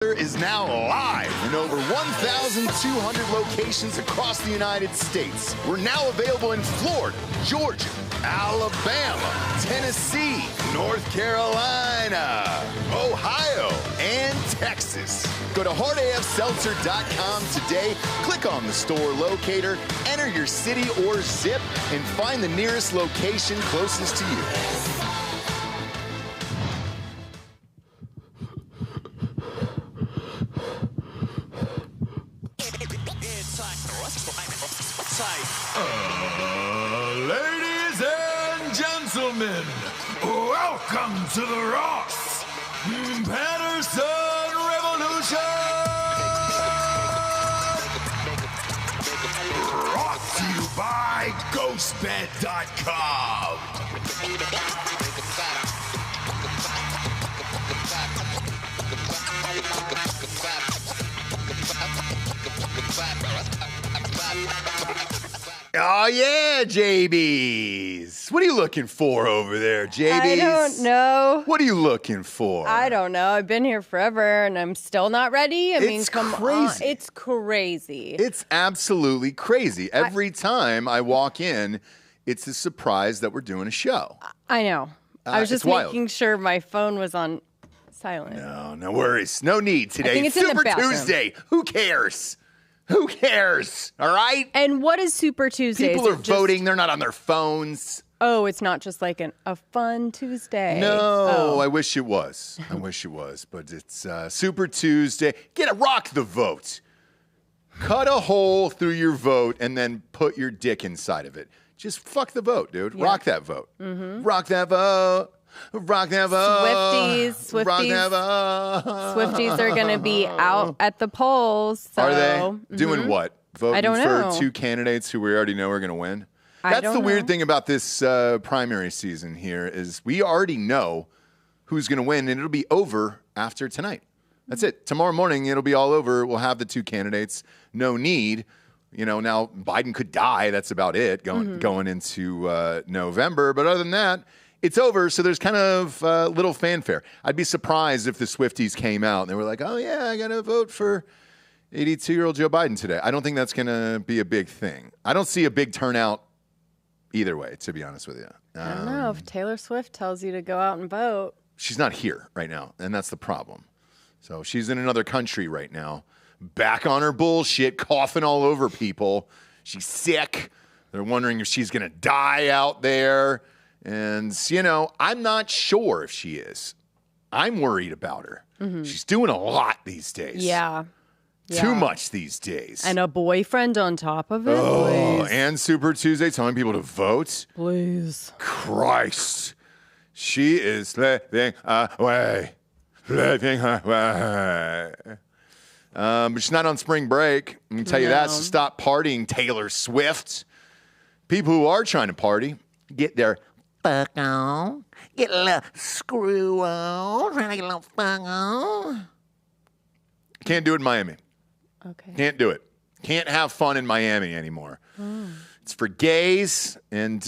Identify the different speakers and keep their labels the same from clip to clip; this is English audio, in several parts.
Speaker 1: Musher is now live in over 1,200 locations across the United States. We're now available in Florida, Georgia, Alabama, Tennessee, North Carolina, Ohio, and Texas. Go to hardafseltzer.com today, click on the store locator, enter your city or zip, and find the nearest location closest to you.
Speaker 2: Ladies and gentlemen, welcome to the Ross Patterson Revolution! Brought to you by GhostBed.com.
Speaker 1: Oh, yeah, JBs. What are you looking for over there, JBs?
Speaker 3: I don't know.
Speaker 1: What are you looking for?
Speaker 3: I don't know. I've been here forever, and I'm still not ready. I mean, come on. It's crazy.
Speaker 1: It's absolutely crazy. Every time I walk in, it's a surprise that we're doing a show.
Speaker 3: I know. I was just making sure my phone was on silent.
Speaker 1: No worries. No need today.
Speaker 3: I think it's in the
Speaker 1: Super
Speaker 3: bathroom.
Speaker 1: Tuesday. Who cares? Who cares? All right?
Speaker 3: And what is Super Tuesday?
Speaker 1: People are voting. They're not on their phones.
Speaker 3: Oh, it's not just like a fun Tuesday.
Speaker 1: No, I wish it was. I wish it was. But it's Super Tuesday. Rock the vote. Cut a hole through your vote and then put your dick inside of it. Just fuck the vote, dude. Yeah. Rock that vote. Mm-hmm. Rock that vote. Rock that vote.
Speaker 3: Swifties.
Speaker 1: Rock that vote.
Speaker 3: Swifties are going to be out at the polls. So.
Speaker 1: Are they? Doing what? Voting
Speaker 3: I don't know.
Speaker 1: for two candidates who we already know are going to win? That's the weird thing about this primary season here is we already know who's going to win, and it'll be over after tonight. That's it. Tomorrow morning, it'll be all over. We'll have the two candidates. No need. You know, now Biden could die. That's about it going into November. But other than that, it's over. So there's kind of little fanfare. I'd be surprised if the Swifties came out and they were like, oh, yeah, I got to vote for 82-year-old Joe Biden today. I don't think that's going to be a big thing. I don't see a big turnout either way, to be honest with you.
Speaker 3: I don't know. If Taylor Swift tells you to go out and vote.
Speaker 1: She's not here right now, and that's the problem. So she's in another country right now, back on her bullshit, coughing all over people. She's sick. They're wondering if she's going to die out there. And, you know, I'm not sure if she is. I'm worried about her. Mm-hmm. She's doing a lot these days.
Speaker 3: Yeah.
Speaker 1: Too much these days.
Speaker 3: And a boyfriend on top of it.
Speaker 1: Oh,
Speaker 3: please.
Speaker 1: and Super Tuesday telling people to vote.
Speaker 3: Please.
Speaker 1: Christ. She is living away. Living away. But she's not on spring break. I can tell you that. So stop partying, Taylor Swift. People who are trying to party, get their fuck on. Get a little screw on. Trying to get a little fuck on. Can't do it in Miami.
Speaker 3: Okay.
Speaker 1: Can't do it. Can't have fun in Miami anymore. Oh. It's for gays and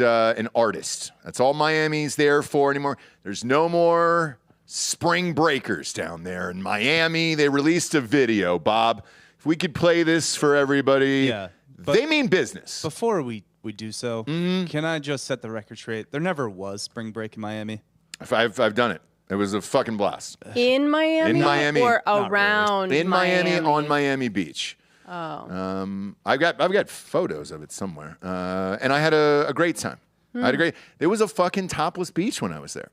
Speaker 1: artists. That's all Miami's there for anymore. There's no more spring breakers down there in Miami. They released a video, Bob. If we could play this for everybody.
Speaker 4: Yeah.
Speaker 1: They mean business.
Speaker 4: Before we do so, can I just set the record straight? There never was spring break in Miami.
Speaker 1: I've done it. It was a fucking blast.
Speaker 3: In Miami?
Speaker 1: In Miami.
Speaker 3: Or around
Speaker 1: really. In Miami on Miami Beach.
Speaker 3: Oh.
Speaker 1: I've got photos of it somewhere. And I had a great time. There was a fucking topless beach when I was there.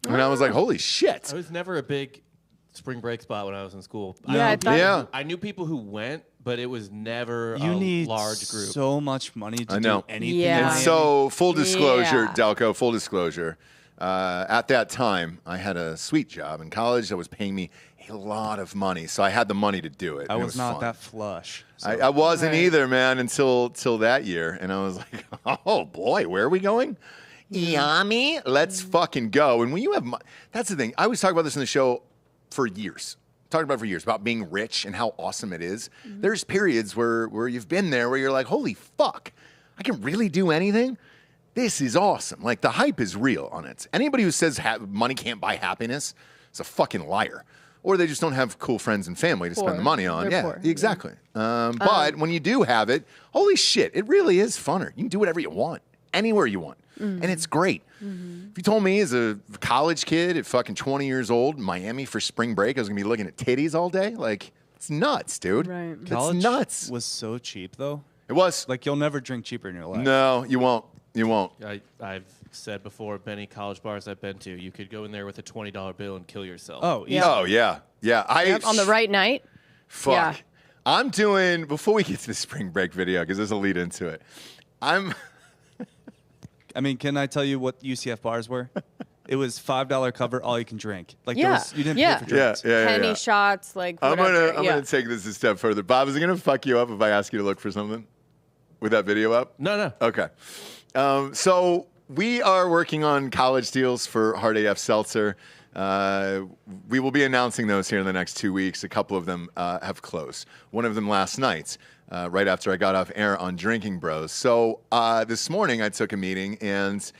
Speaker 1: And I was like, holy shit.
Speaker 5: I was never a big spring break spot when I was in school.
Speaker 3: Yeah,
Speaker 5: I knew people who went, but it was never a large group.
Speaker 4: So much money to do anything.
Speaker 3: Yeah.
Speaker 1: And so, full disclosure, Delco, full disclosure. At that time, I had a sweet job in college that was paying me a lot of money, so I had the money to do it.
Speaker 4: I
Speaker 1: was
Speaker 4: was not
Speaker 1: fun.
Speaker 4: that flush. So.
Speaker 1: I wasn't either, man, until that year, and I was like, oh boy, where are we going? Miami, let's fucking go. And when you have, that's the thing. I always talk about this in the show for years. Talked about it for years about being rich and how awesome it is. Mm-hmm. There's periods where you've been there where you're like, holy fuck, I can really do anything. This is awesome. Like, the hype is real on it. Anybody who says money can't buy happiness is a fucking liar. or they just don't have cool friends and family to spend the money on.
Speaker 3: They're
Speaker 1: Yeah,
Speaker 3: poor.
Speaker 1: exactly. But when you do have it, holy shit, it really is funner. You can do whatever you want, anywhere you want. And it's great. If you told me as a college kid at fucking 20 years old, Miami for spring break, I was going to be looking at titties all day, like, it's nuts, dude.
Speaker 3: Right.
Speaker 1: It's
Speaker 4: College
Speaker 1: nuts.
Speaker 4: was so cheap, though.
Speaker 1: It was.
Speaker 4: Like, you'll never drink cheaper in your life.
Speaker 1: No, you won't. You won't.
Speaker 5: I've said before, many college bars I've been to, you could go in there with a $20 bill and kill yourself.
Speaker 4: Oh,
Speaker 3: Yeah.
Speaker 1: Oh, yeah. Yeah.
Speaker 3: On the right night.
Speaker 1: Fuck.
Speaker 3: Yeah.
Speaker 1: I'm doing, before we get to the spring break video, because there's a lead into it,
Speaker 4: I mean, can I tell you what UCF bars were? It was $5 cover, all you can drink. Like,
Speaker 3: Yeah.
Speaker 4: you didn't
Speaker 3: Yeah.
Speaker 4: pay for drinks.
Speaker 3: Penny shots, like
Speaker 1: I'm
Speaker 3: whatever.
Speaker 1: gonna take this a step further. Bob, is it gonna fuck you up if I ask you to look for something with that video up?
Speaker 5: No.
Speaker 1: Okay. So we are working on college deals for Hard AF Seltzer. We will be announcing those here in the next 2 weeks. A couple of them have closed. One of them last night, right after I got off air on Drinking Bros. So this morning I took a meeting and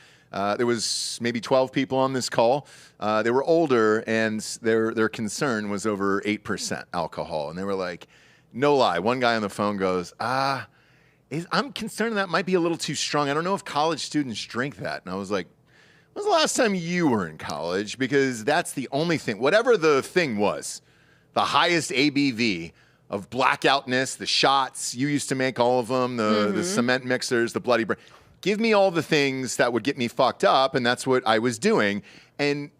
Speaker 1: there was maybe 12 people on this call. They were older and their concern was over 8% alcohol. And they were like, no lie. One guy on the phone goes, I'm concerned that might be a little too strong. I don't know if college students drink that. And I was like, when was the last time you were in college? Because that's the only thing. Whatever the thing was, the highest ABV of blackoutness, the shots, you used to make all of them, the cement mixers, the Bloody Brand. Give me all the things that would get me fucked up, and that's what I was doing. And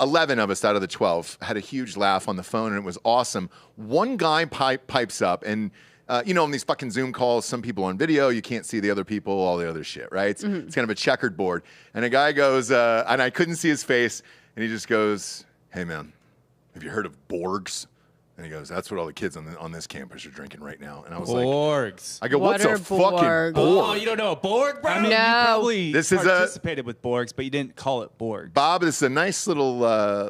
Speaker 1: 11 of us out of the 12 had a huge laugh on the phone, and it was awesome. One guy pipes up, and on these fucking Zoom calls, some people on video, you can't see the other people, all the other shit, right? It's kind of a checkered board. And a guy goes, and I couldn't see his face, and he just goes, hey, man, have you heard of BORGs? And he goes, that's what all the kids on this campus are drinking right now. And I was
Speaker 5: BORGs.
Speaker 1: I go,
Speaker 3: What
Speaker 1: what's
Speaker 3: are
Speaker 1: a fucking
Speaker 3: BORGs?
Speaker 1: Borg?
Speaker 5: Oh, you don't know a Borg, bro?
Speaker 4: I mean,
Speaker 3: No.
Speaker 4: you probably
Speaker 1: This is
Speaker 4: participated with Borgs, but you didn't call it Borg.
Speaker 1: Bob, this is a nice little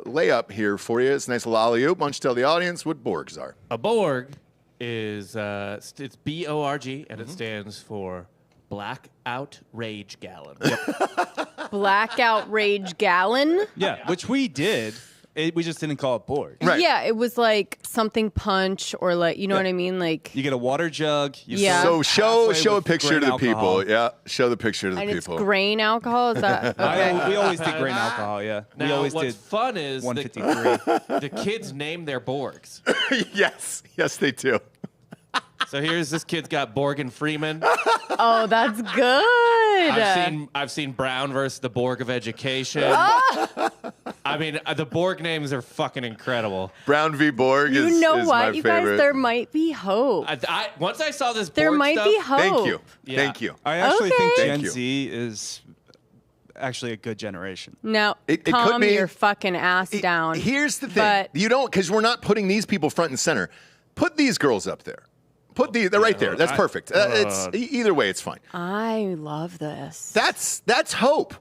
Speaker 1: layup here for you. It's a nice little alley-oop. Why don't you tell the audience what BORGs are?
Speaker 5: A Borg is it's BORG, and it stands for Blackout Rage Gallon.
Speaker 3: Blackout Rage Gallon.
Speaker 4: Yeah, which we did. We just didn't call it Borg.
Speaker 1: Right.
Speaker 3: Yeah, it was like something punch or like, you know what I mean? Like,
Speaker 4: You get a water jug. You
Speaker 3: Yeah.
Speaker 4: fill
Speaker 1: So
Speaker 4: it
Speaker 1: show a
Speaker 4: with
Speaker 1: picture to
Speaker 4: grain
Speaker 1: the people.
Speaker 4: alcohol.
Speaker 1: Yeah, show the picture to the
Speaker 3: and it's
Speaker 1: people.
Speaker 3: grain alcohol. Is that okay?
Speaker 4: We always did grain alcohol, yeah. We
Speaker 5: Now,
Speaker 4: always
Speaker 5: what's
Speaker 4: did
Speaker 5: fun is
Speaker 4: 153.
Speaker 5: the kids name their Borgs.
Speaker 1: yes, they do.
Speaker 5: So here's this kid's got Borg and Freeman.
Speaker 3: Oh, that's good.
Speaker 5: I've seen Brown versus the Borg of Education. I mean, the Borg names are fucking incredible.
Speaker 1: Brown v. Borg
Speaker 3: You
Speaker 1: is
Speaker 3: know
Speaker 1: is
Speaker 3: what,
Speaker 1: my
Speaker 3: you
Speaker 1: favorite.
Speaker 3: guys? There might be hope.
Speaker 5: Once I saw this
Speaker 3: There
Speaker 5: Borg
Speaker 3: might
Speaker 5: stuff,
Speaker 3: be hope.
Speaker 1: Thank you.
Speaker 5: Yeah.
Speaker 1: Thank you.
Speaker 4: I actually think
Speaker 3: Okay.
Speaker 1: Thank
Speaker 4: Gen
Speaker 1: you.
Speaker 4: Z is actually a good generation.
Speaker 3: Now,
Speaker 1: It could
Speaker 3: calm
Speaker 1: be.
Speaker 3: your fucking ass down.
Speaker 1: Here's the thing.
Speaker 3: But
Speaker 1: You don't, because we're not putting these people front and center. Put these girls up there. They're right there. That's perfect. Either way, it's fine.
Speaker 3: I love this.
Speaker 1: That's hope.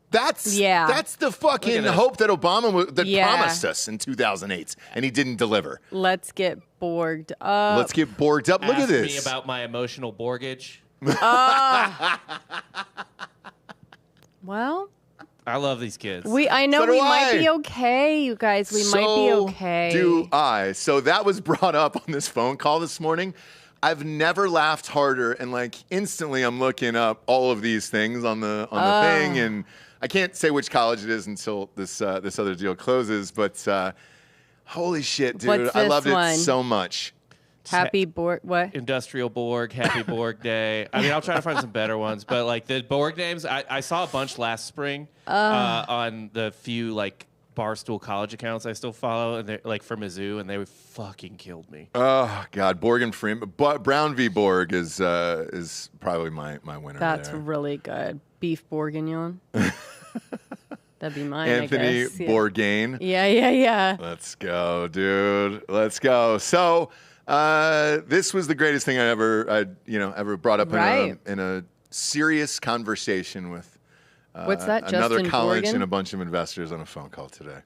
Speaker 1: That's the fucking
Speaker 5: this.
Speaker 1: hope that Obama
Speaker 3: Yeah.
Speaker 1: promised us in 2008, and he didn't deliver.
Speaker 3: Let's get borged up.
Speaker 1: Let's get borged up. Look at
Speaker 5: ask
Speaker 1: this.
Speaker 5: me about my emotional Borgage.
Speaker 3: Well,
Speaker 5: I love these kids.
Speaker 3: I know
Speaker 1: So do
Speaker 3: we might
Speaker 1: I.
Speaker 3: be okay, you guys. We might be okay.
Speaker 1: Do I. So that was brought up on this phone call this morning. I've never laughed harder, and like instantly I'm looking up all of these things on the thing, and I can't say which college it is until this other deal closes, but holy shit, dude.
Speaker 3: What's
Speaker 1: I
Speaker 3: this
Speaker 1: loved
Speaker 3: one?
Speaker 1: it so much.
Speaker 3: Happy Borg. What?
Speaker 5: Industrial Borg, Happy Borg Day. I mean, I'll try to find some better ones, but like the Borg names, I saw a bunch last spring on the few like Barstool college accounts I still follow, and they're like for Mizzou, and they fucking killed me.
Speaker 1: Oh God, Borg and Freeman. Brown v. Borg is probably my winner.
Speaker 3: That's
Speaker 1: there.
Speaker 3: really good. Beef bourguignon. That'd be mine,
Speaker 1: Anthony
Speaker 3: I guess. Yeah.
Speaker 1: Bourgain.
Speaker 3: Yeah.
Speaker 1: Let's go, dude. Let's go. So this was the greatest thing I ever brought up
Speaker 3: Right.
Speaker 1: in a serious conversation with
Speaker 3: What's that,
Speaker 1: another
Speaker 3: Justin
Speaker 1: college
Speaker 3: Borgen?
Speaker 1: and a bunch of investors on a phone call today.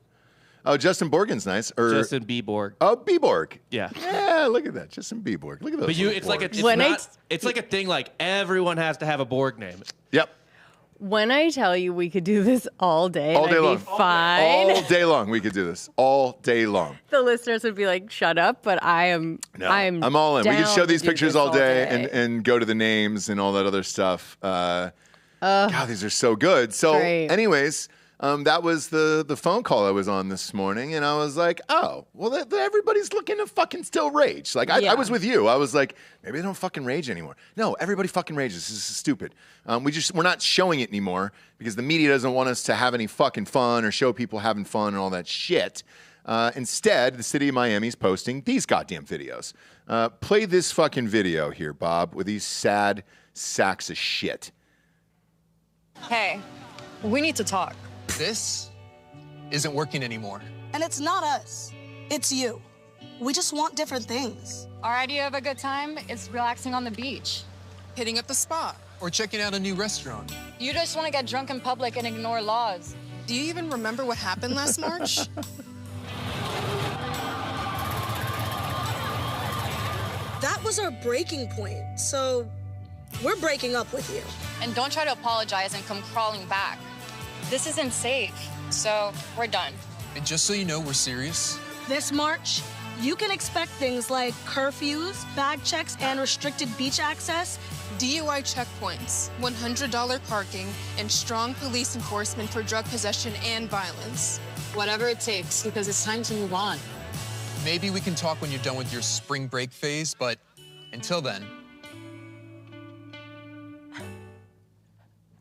Speaker 1: Oh, Justin Borgen's nice.
Speaker 5: Justin B. Borg.
Speaker 1: Oh, B-Borg.
Speaker 5: Yeah.
Speaker 1: Yeah, look at that. Justin B-Borg. Look at those.
Speaker 5: But
Speaker 1: little
Speaker 5: it's like
Speaker 1: Borgs.
Speaker 5: it's
Speaker 3: When I-
Speaker 5: not. It's like a thing. Like everyone has to have a Borg name.
Speaker 1: Yep.
Speaker 3: When I tell you we could do this all day,
Speaker 1: All day long.
Speaker 3: Be fine.
Speaker 1: All day long, we could do this. All day long.
Speaker 3: The listeners would be like, "Shut up!" But I'm
Speaker 1: all in. We could show these pictures all day.
Speaker 3: day.
Speaker 1: And go to the names and all that other stuff. God, these are so good. So, anyways. That was the phone call I was on this morning, and I was like, oh, well, everybody's looking to fucking still rage. Like, I was with you. I was like, maybe they don't fucking rage anymore. No, everybody fucking rages. This is stupid. We're not showing it anymore because the media doesn't want us to have any fucking fun or show people having fun and all that shit. Instead, the city of Miami is posting these goddamn videos. Play this fucking video here, Bob, with these sad sacks of shit.
Speaker 6: Hey, we need to talk.
Speaker 7: This isn't working anymore.
Speaker 8: And it's not us. It's you. We just want different things.
Speaker 6: Our idea of a good time is relaxing on the beach.
Speaker 9: Hitting up the spa.
Speaker 7: Or checking out a new restaurant.
Speaker 6: You just want to get drunk in public and ignore laws.
Speaker 9: Do you even remember what happened last March?
Speaker 8: That was our breaking point, so we're breaking up with you.
Speaker 6: And don't try to apologize and come crawling back. This isn't safe, so we're done.
Speaker 7: And just so you know, we're serious.
Speaker 8: This March, you can expect things like curfews, bag checks, and restricted beach access.
Speaker 9: DUI checkpoints, $100 parking, and strong police enforcement for drug possession and violence.
Speaker 6: Whatever it takes, because it's time to move on.
Speaker 7: Maybe we can talk when you're done with your spring break phase, but until then...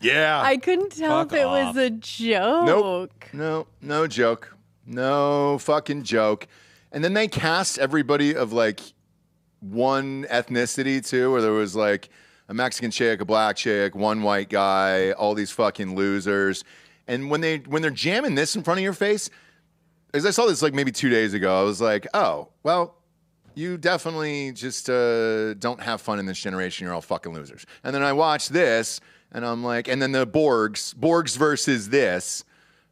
Speaker 1: Yeah.
Speaker 3: I couldn't tell if it was a joke.
Speaker 1: Nope. No joke. No fucking joke. And then they cast everybody of like one ethnicity too, where there was like a Mexican chick, a black chick, one white guy, all these fucking losers. And when they're jamming this in front of your face, as I saw this like maybe 2 days ago, I was like, oh, well, you definitely just don't have fun in this generation. You're all fucking losers. And then I watched this. And I'm like, and then the BORGs versus this,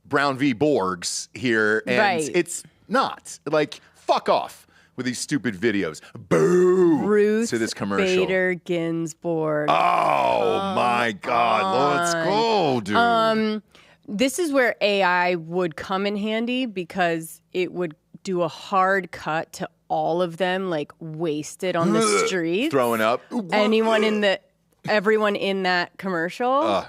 Speaker 1: Brown v. BORGs here. And it's not. Like, fuck off with these stupid videos. Boo!
Speaker 3: Ruth
Speaker 1: to this commercial.
Speaker 3: Bader Ginsburg.
Speaker 1: Oh, my God. Let's go, dude.
Speaker 3: This is where AI would come in handy because it would do a hard cut to all of them, like, wasted on the streets.
Speaker 1: Throwing up.
Speaker 3: Everyone in that commercial.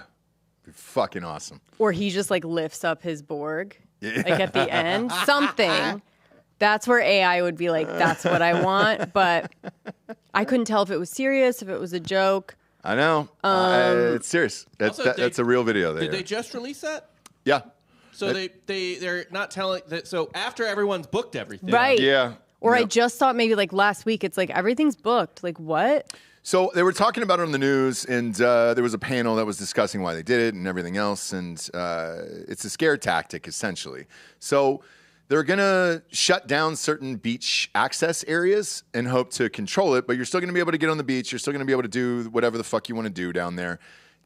Speaker 1: Fucking awesome.
Speaker 3: Or he just like lifts up his Borg, like at the end. Something. That's where AI would be like, that's what I want. But I couldn't tell if it was serious, if it was a joke.
Speaker 1: I know. It's serious. That's a real video there.
Speaker 5: Did they just release that?
Speaker 1: Yeah.
Speaker 5: So they're not telling that. So after everyone's booked everything.
Speaker 3: Right.
Speaker 1: Yeah.
Speaker 3: Or I just thought maybe like last week, it's like everything's booked. Like what?
Speaker 1: So they were talking about it on the news, and there was a panel that was discussing why they did it and everything else, and it's a scare tactic, essentially. So they're going to shut down certain beach access areas and hope to control it, but you're still going to be able to get on the beach. You're still going to be able to do whatever the fuck you want to do down there.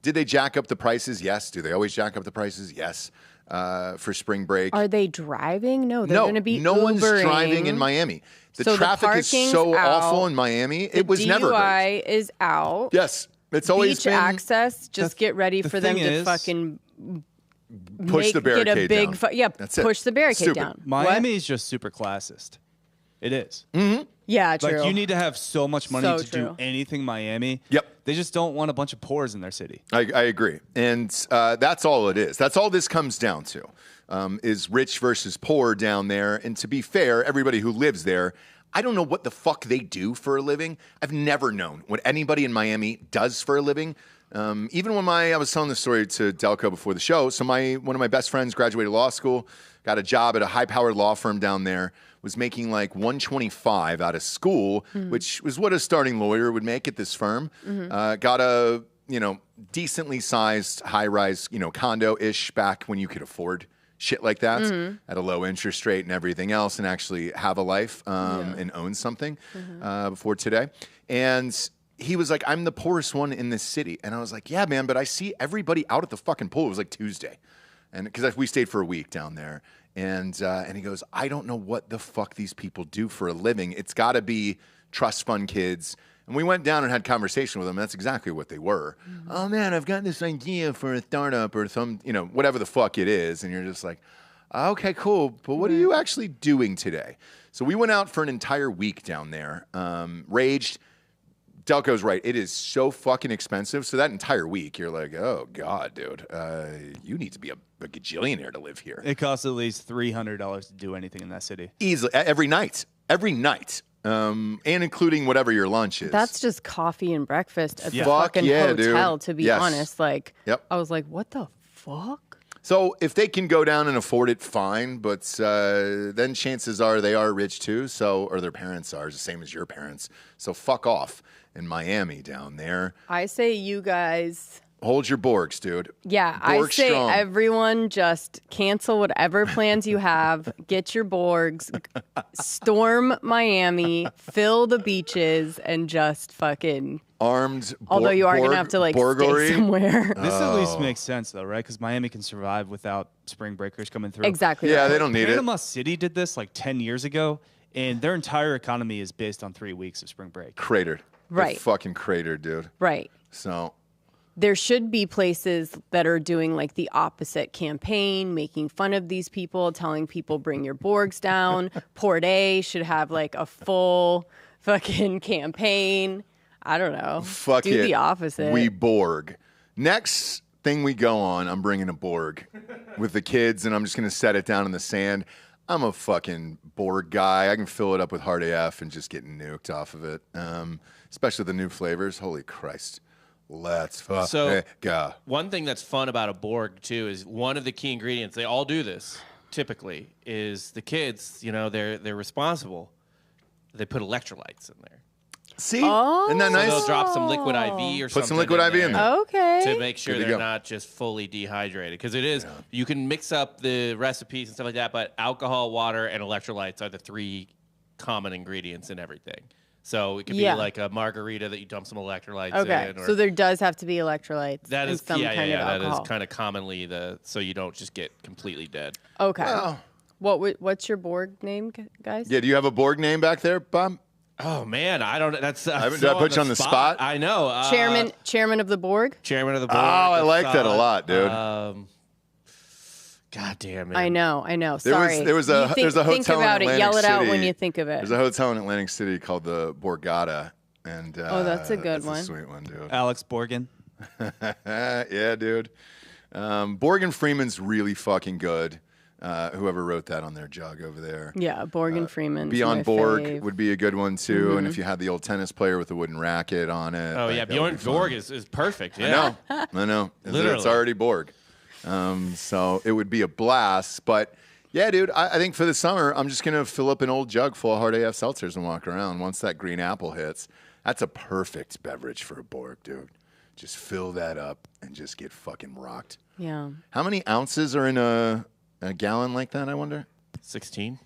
Speaker 1: Did they jack up the prices? Yes. Do they always jack up the prices? Yes. For spring break.
Speaker 3: Are they driving? No, they're going to be
Speaker 1: no
Speaker 3: Ubering.
Speaker 1: one's driving in Miami. The traffic is so awful in Miami. It was never great.
Speaker 3: DUI is out.
Speaker 1: Yes. It's always
Speaker 3: beach
Speaker 1: been
Speaker 3: access. Just get ready for them to fucking
Speaker 1: push the barricade down.
Speaker 3: That's push the barricade down.
Speaker 4: Miami is just super classist. It is.
Speaker 1: Mm-hmm.
Speaker 3: Yeah, true.
Speaker 4: Like you need to have so much money to do anything Miami.
Speaker 1: Yep.
Speaker 4: They just don't want a bunch of pores in their city.
Speaker 1: I agree. And that's all it is. That's all this comes down to, is rich versus poor down there. And to be fair, everybody who lives there, I don't know what the fuck they do for a living. I've never known what anybody in Miami does for a living. Even when I was telling this story to Delco before the show, so one of my best friends graduated law school, got a job at a high-powered law firm down there, was making like $125 out of school, which was what a starting lawyer would make at this firm. Got a decently sized high-rise condo-ish back when you could afford shit like that at a low interest rate and everything else, and actually have a life and own something before today. And he was like, I'm the poorest one in this city. And I was like, yeah, man, but I see everybody out at the fucking pool. It was like Tuesday. And because we stayed for a week down there. And he goes, I don't know what the fuck these people do for a living. It's got to be trust fund kids And we went down and had conversation with them. That's exactly what they were. Oh, man, I've got this idea for a startup or some, whatever the fuck it is. And you're just like, okay, cool. But what are you actually doing today? So we went out for an entire week down there. Raged. Delco's right. It is so fucking expensive. So that entire week, you're like, oh, God, dude. You need to be a gajillionaire to live here.
Speaker 4: It costs at least $300 to do anything in that city.
Speaker 1: Easily. Every night. And including whatever your lunch is.
Speaker 3: That's just coffee and breakfast at the fucking hotel, to be honest. Like, I was like, what the fuck?
Speaker 1: So if they can go down and afford it, fine. But then chances are they are rich too. Or their parents are, the same as your parents. So fuck off in Miami down there.
Speaker 3: I say you guys...
Speaker 1: Hold your Borgs, dude.
Speaker 3: Yeah,
Speaker 1: Borg
Speaker 3: I say
Speaker 1: strong.
Speaker 3: Everyone just cancel whatever plans you have, get your Borgs, storm Miami, fill the beaches, and just fucking...
Speaker 1: Armed
Speaker 3: Although you are going to have to
Speaker 1: Borgery.
Speaker 3: stay somewhere.
Speaker 4: This at least makes sense, though, right? Because Miami can survive without spring breakers coming through.
Speaker 3: Exactly.
Speaker 1: Yeah, they don't need
Speaker 4: Panama City did this like 10 years ago, and their entire economy is based on 3 weeks of spring break.
Speaker 1: Cratered.
Speaker 3: Right.
Speaker 1: They're fucking cratered, dude.
Speaker 3: Right.
Speaker 1: So...
Speaker 3: There should be places that are doing like the opposite campaign, making fun of these people, telling people bring your Borgs down. Port A should have like a full fucking campaign. I don't know.
Speaker 1: Fuck
Speaker 3: Do
Speaker 1: it.
Speaker 3: the opposite.
Speaker 1: We Borg. Next thing we go on, I'm bringing a Borg with the kids, and I'm just going to set it down in the sand. I'm a fucking Borg guy. I can fill it up with hard AF and just get nuked off of it, especially the new flavors. Holy Christ. Let's go.
Speaker 5: One thing that's fun about a Borg, too, is one of the key ingredients, they all do this, typically, is the kids, they're responsible. They put electrolytes in there.
Speaker 1: See? Isn't that nice?
Speaker 5: So they'll drop some liquid IV or something.
Speaker 1: Put some liquid IV in there.
Speaker 3: Okay.
Speaker 5: To make sure they're not just fully dehydrated. Because it is, you can mix up the recipes and stuff like that, but alcohol, water, and electrolytes are the 3 common ingredients in everything. So it could be like a margarita that you dump some electrolytes in. Or
Speaker 3: So there does have to be electrolytes.
Speaker 5: that is,
Speaker 3: some kind of alcohol.
Speaker 5: that is kind of commonly so you don't just get completely dead.
Speaker 3: Okay.
Speaker 1: Well,
Speaker 3: What's your Borg name, guys?
Speaker 1: yeah, do you have a Borg name back there, Bob?
Speaker 5: Oh man, I don't. That's
Speaker 1: Did I put you on the spot?
Speaker 5: I know.
Speaker 3: Chairman of the Borg.
Speaker 5: Chairman of the Borg.
Speaker 1: Oh, I like that a lot, dude.
Speaker 5: God damn it.
Speaker 3: I know. Sorry.
Speaker 1: There's a hotel
Speaker 3: think about
Speaker 1: in
Speaker 3: it.
Speaker 1: Atlantic
Speaker 3: Yell it out
Speaker 1: City.
Speaker 3: when you think of it.
Speaker 1: There's a hotel in Atlantic City called the Borgata, and
Speaker 3: that's a good one.
Speaker 1: A sweet one, dude.
Speaker 4: Alex Borgen.
Speaker 1: Yeah, dude. Borgen Freeman's really fucking good. Whoever wrote that on their jug over there.
Speaker 3: Yeah, Borgen Freeman.
Speaker 1: Beyond Borg would be a good one too. And if you had the old tennis player with the wooden racket on it.
Speaker 5: Oh yeah, Bjorn Borg is perfect. Yeah.
Speaker 1: I know.
Speaker 5: Literally.
Speaker 1: It's already Borg. So it would be a blast. But yeah, dude, I think for the summer, I'm just going to fill up an old jug full of hard AF seltzers and walk around. Once that green apple hits, that's a perfect beverage for a Borg, dude. Just fill that up and just get fucking rocked.
Speaker 3: Yeah.
Speaker 1: How many ounces are in a gallon like that, I wonder?
Speaker 5: 16?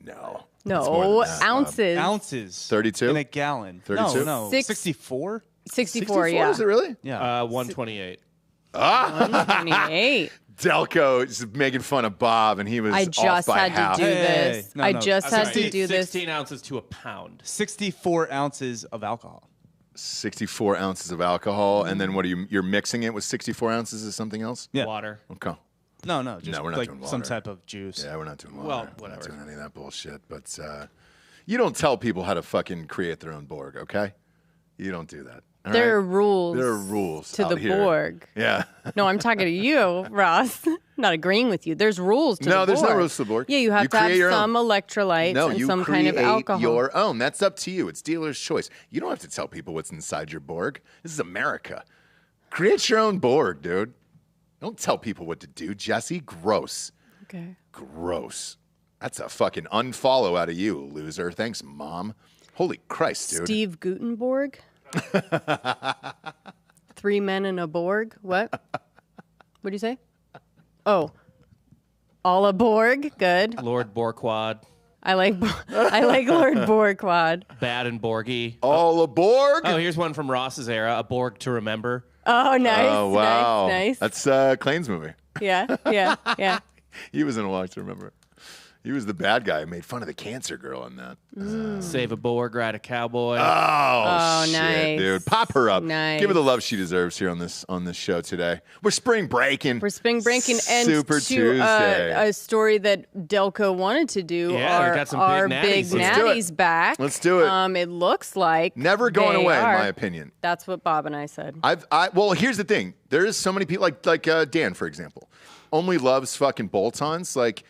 Speaker 1: No.
Speaker 3: No, ounces.
Speaker 4: Ounces.
Speaker 1: 32?
Speaker 4: In a gallon.
Speaker 1: 32?
Speaker 4: No.
Speaker 3: 64?
Speaker 4: 64,
Speaker 3: yeah.
Speaker 1: Is it really?
Speaker 4: Yeah.
Speaker 5: 128.
Speaker 3: 128.
Speaker 1: Delco is making fun of Bob, and he was
Speaker 3: I
Speaker 1: off
Speaker 3: just
Speaker 1: by
Speaker 3: had
Speaker 1: half.
Speaker 3: to do this.
Speaker 4: No,
Speaker 3: I
Speaker 4: no.
Speaker 3: just had to do this.
Speaker 5: 16 ounces to a pound.
Speaker 4: 64 ounces of alcohol.
Speaker 1: 64 ounces of alcohol, and then what are you're mixing it with 64 ounces of something else?
Speaker 4: Yeah.
Speaker 5: Water.
Speaker 1: Okay.
Speaker 4: No, just
Speaker 1: No, we're not
Speaker 4: like
Speaker 1: doing
Speaker 4: some
Speaker 1: water.
Speaker 4: type of juice.
Speaker 1: Yeah, we're not doing water.
Speaker 5: Well,
Speaker 1: We're not
Speaker 5: whatever.
Speaker 1: doing any of that bullshit. But you don't tell people how to fucking create their own Borg, okay? You don't do that. All
Speaker 3: There are
Speaker 1: right?
Speaker 3: rules.
Speaker 1: There are rules
Speaker 3: to
Speaker 1: out
Speaker 3: the
Speaker 1: here.
Speaker 3: Borg.
Speaker 1: Yeah.
Speaker 3: No, I'm talking to you, Ross. I'm not agreeing with you. There's rules to the Borg.
Speaker 1: No, there's no rules to the Borg.
Speaker 3: Yeah, you have to have
Speaker 1: create your
Speaker 3: some
Speaker 1: own.
Speaker 3: electrolytes
Speaker 1: No,
Speaker 3: and
Speaker 1: you
Speaker 3: some
Speaker 1: create
Speaker 3: kind of alcohol.
Speaker 1: your own. That's up to you. It's dealer's choice. You don't have to tell people what's inside your Borg. This is America. Create your own Borg, dude. Don't tell people what to do, Jesse. Gross.
Speaker 3: Okay.
Speaker 1: Gross. That's a fucking unfollow out of you, loser. Thanks, Mom. Holy Christ, dude.
Speaker 3: Steve Gutenberg. 3 men in a Borg. What? What'd you say? Oh. All aboard. Good.
Speaker 5: Lord Borquad.
Speaker 3: I like Lord Borquad.
Speaker 5: Bad and Borgy.
Speaker 1: All aboard.
Speaker 5: Oh, here's one from Ross's era. A Borg to remember.
Speaker 3: Oh, nice.
Speaker 1: Oh, wow.
Speaker 3: Nice.
Speaker 1: That's Klane's movie.
Speaker 3: Yeah.
Speaker 1: He was in a Walk to Remember. He was the bad guy who made fun of the cancer girl in that.
Speaker 5: Save a Borg, ride a cowboy.
Speaker 1: Oh, shit,
Speaker 3: nice.
Speaker 1: dude. Pop her up.
Speaker 3: Nice.
Speaker 1: Give her the love she deserves here on this show today. We're spring breaking.
Speaker 3: and
Speaker 1: Super
Speaker 3: to
Speaker 1: Tuesday.
Speaker 3: a story that Delco wanted to do.
Speaker 5: Yeah, we got some
Speaker 3: our
Speaker 5: big
Speaker 3: big
Speaker 5: natties.
Speaker 1: Let's do it.
Speaker 3: natties back.
Speaker 1: Let's do it.
Speaker 3: It looks like
Speaker 1: Never going
Speaker 3: they
Speaker 1: away,
Speaker 3: are.
Speaker 1: in my opinion.
Speaker 3: That's what Bob and I said.
Speaker 1: Well, here's the thing. There is so many people, like Dan, for example, only loves fucking bolt-ons. Like,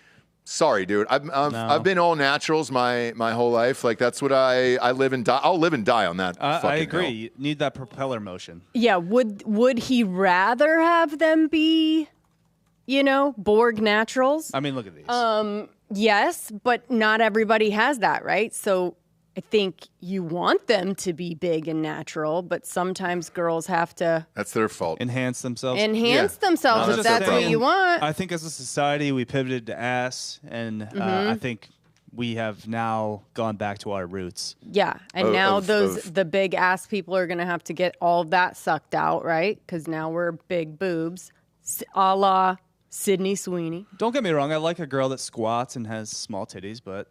Speaker 1: sorry, dude. I've been all naturals my whole life. Like, that's what I live and die. I'll live and die on that.
Speaker 4: I agree.
Speaker 1: hill.
Speaker 4: You need that propeller motion.
Speaker 3: Yeah, would he rather have them be, Borg naturals?
Speaker 4: I mean, look at these.
Speaker 3: Yes, but not everybody has that, right? So I think you want them to be big and natural, but sometimes girls have to
Speaker 1: That's their fault.
Speaker 4: Enhance themselves.
Speaker 3: enhance themselves
Speaker 1: No,
Speaker 3: if
Speaker 1: that's their
Speaker 3: that's what
Speaker 1: problem.
Speaker 3: you want.
Speaker 4: I think as a society, we pivoted to ass, and I think we have now gone back to our roots.
Speaker 3: Yeah, and now the big ass people are going to have to get all of that sucked out, right? Because now we're big boobs, a la Sydney Sweeney.
Speaker 4: Don't get me wrong. I like a girl that squats and has small titties, but,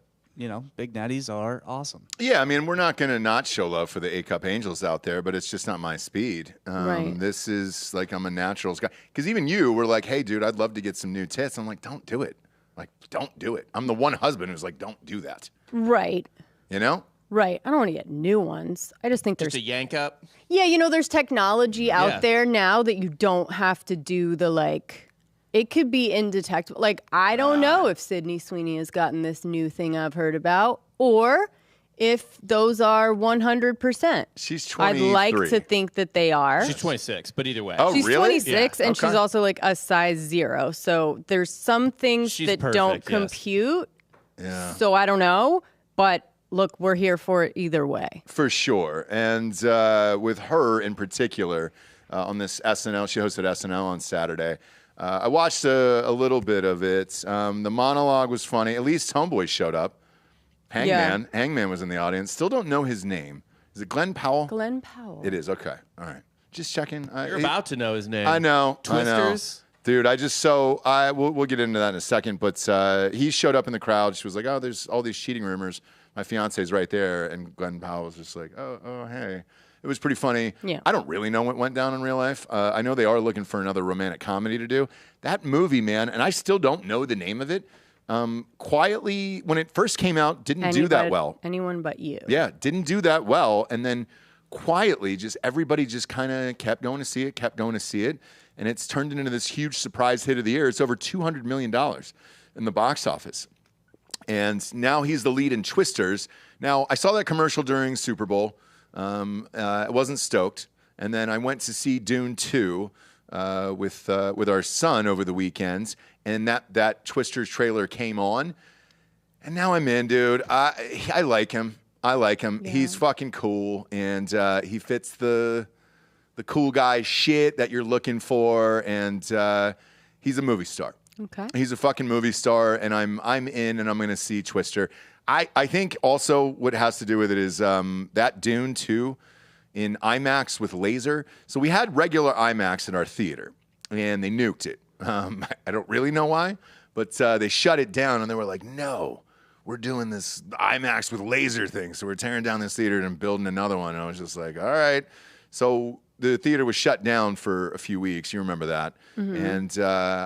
Speaker 4: big natties are awesome.
Speaker 1: Yeah, I mean, we're not going to not show love for the A-Cup Angels out there, but it's just not my speed.
Speaker 3: Right.
Speaker 1: This is like I'm a naturals guy. Because even you were like, hey, dude, I'd love to get some new tits. I'm like, don't do it. Like, don't do it. I'm the one husband who's like, don't do that.
Speaker 3: Right.
Speaker 1: You know?
Speaker 3: Right. I don't want to get new ones. I just think
Speaker 5: Just
Speaker 3: there's
Speaker 5: a yank up.
Speaker 3: Yeah, there's technology out
Speaker 5: Yeah.
Speaker 3: there now that you don't have to do the it could be indetectable. Like, I don't know if Sydney Sweeney has gotten this new thing I've heard about or if those are 100%.
Speaker 1: She's
Speaker 3: I'd
Speaker 1: 23.
Speaker 3: like to think that they are.
Speaker 5: She's 26, but either way.
Speaker 1: Oh,
Speaker 3: She's
Speaker 1: really?
Speaker 3: 26
Speaker 5: Yeah.
Speaker 3: and she's
Speaker 1: Okay.
Speaker 3: also like a size 0. So there's some things
Speaker 5: She's
Speaker 3: that
Speaker 5: perfect,
Speaker 3: don't
Speaker 5: yes.
Speaker 3: compute.
Speaker 1: Yeah.
Speaker 3: So I don't know, but look, we're here for it either way.
Speaker 1: For sure. And with her in particular, on this SNL, she hosted SNL on Saturday. I watched a little bit of it. The monologue was funny. At least Homeboy showed up. Hangman.
Speaker 3: Yeah.
Speaker 1: Hangman was in the audience. Still don't know his name. Is it Glenn Powell?
Speaker 3: Glenn Powell.
Speaker 1: It is. Okay. All right. Just checking.
Speaker 5: You're about to know his name.
Speaker 1: I know.
Speaker 5: Twisters.
Speaker 1: Dude, we'll get into that in a second, but he showed up in the crowd. She was like, oh, there's all these cheating rumors. My fiance's right there. And Glenn Powell was just like, oh, hey. It was pretty funny.
Speaker 3: Yeah.
Speaker 1: I don't really know what went down in real life. I know they are looking for another romantic comedy to do. That movie, man, and I still don't know the name of it, quietly, when it first came out, didn't do that well.
Speaker 3: Anyone but you.
Speaker 1: Yeah, didn't do that well. And then quietly, everybody kind of kept going to see it. And it's turned into this huge surprise hit of the year. It's over $200 million in the box office. And now he's the lead in Twisters. Now, I saw that commercial during Super Bowl. I wasn't stoked. And then I went to see Dune 2 with our son over the weekends. And that Twisters trailer came on. And now I'm in, dude. I like him. Yeah. He's fucking cool. And he fits the cool guy shit that you're looking for. And he's a movie star.
Speaker 3: Okay.
Speaker 1: He's a fucking movie star, and I'm in, and I'm going to see Twister. I think also what has to do with it is that Dune 2 in IMAX with laser. So we had regular IMAX in our theater, and they nuked it. I don't really know why, but they shut it down, and they were like, no, we're doing this IMAX with laser thing. So we're tearing down this theater and building another one. And I was just like, all right. So the theater was shut down for a few weeks. You remember that. Mm-hmm. And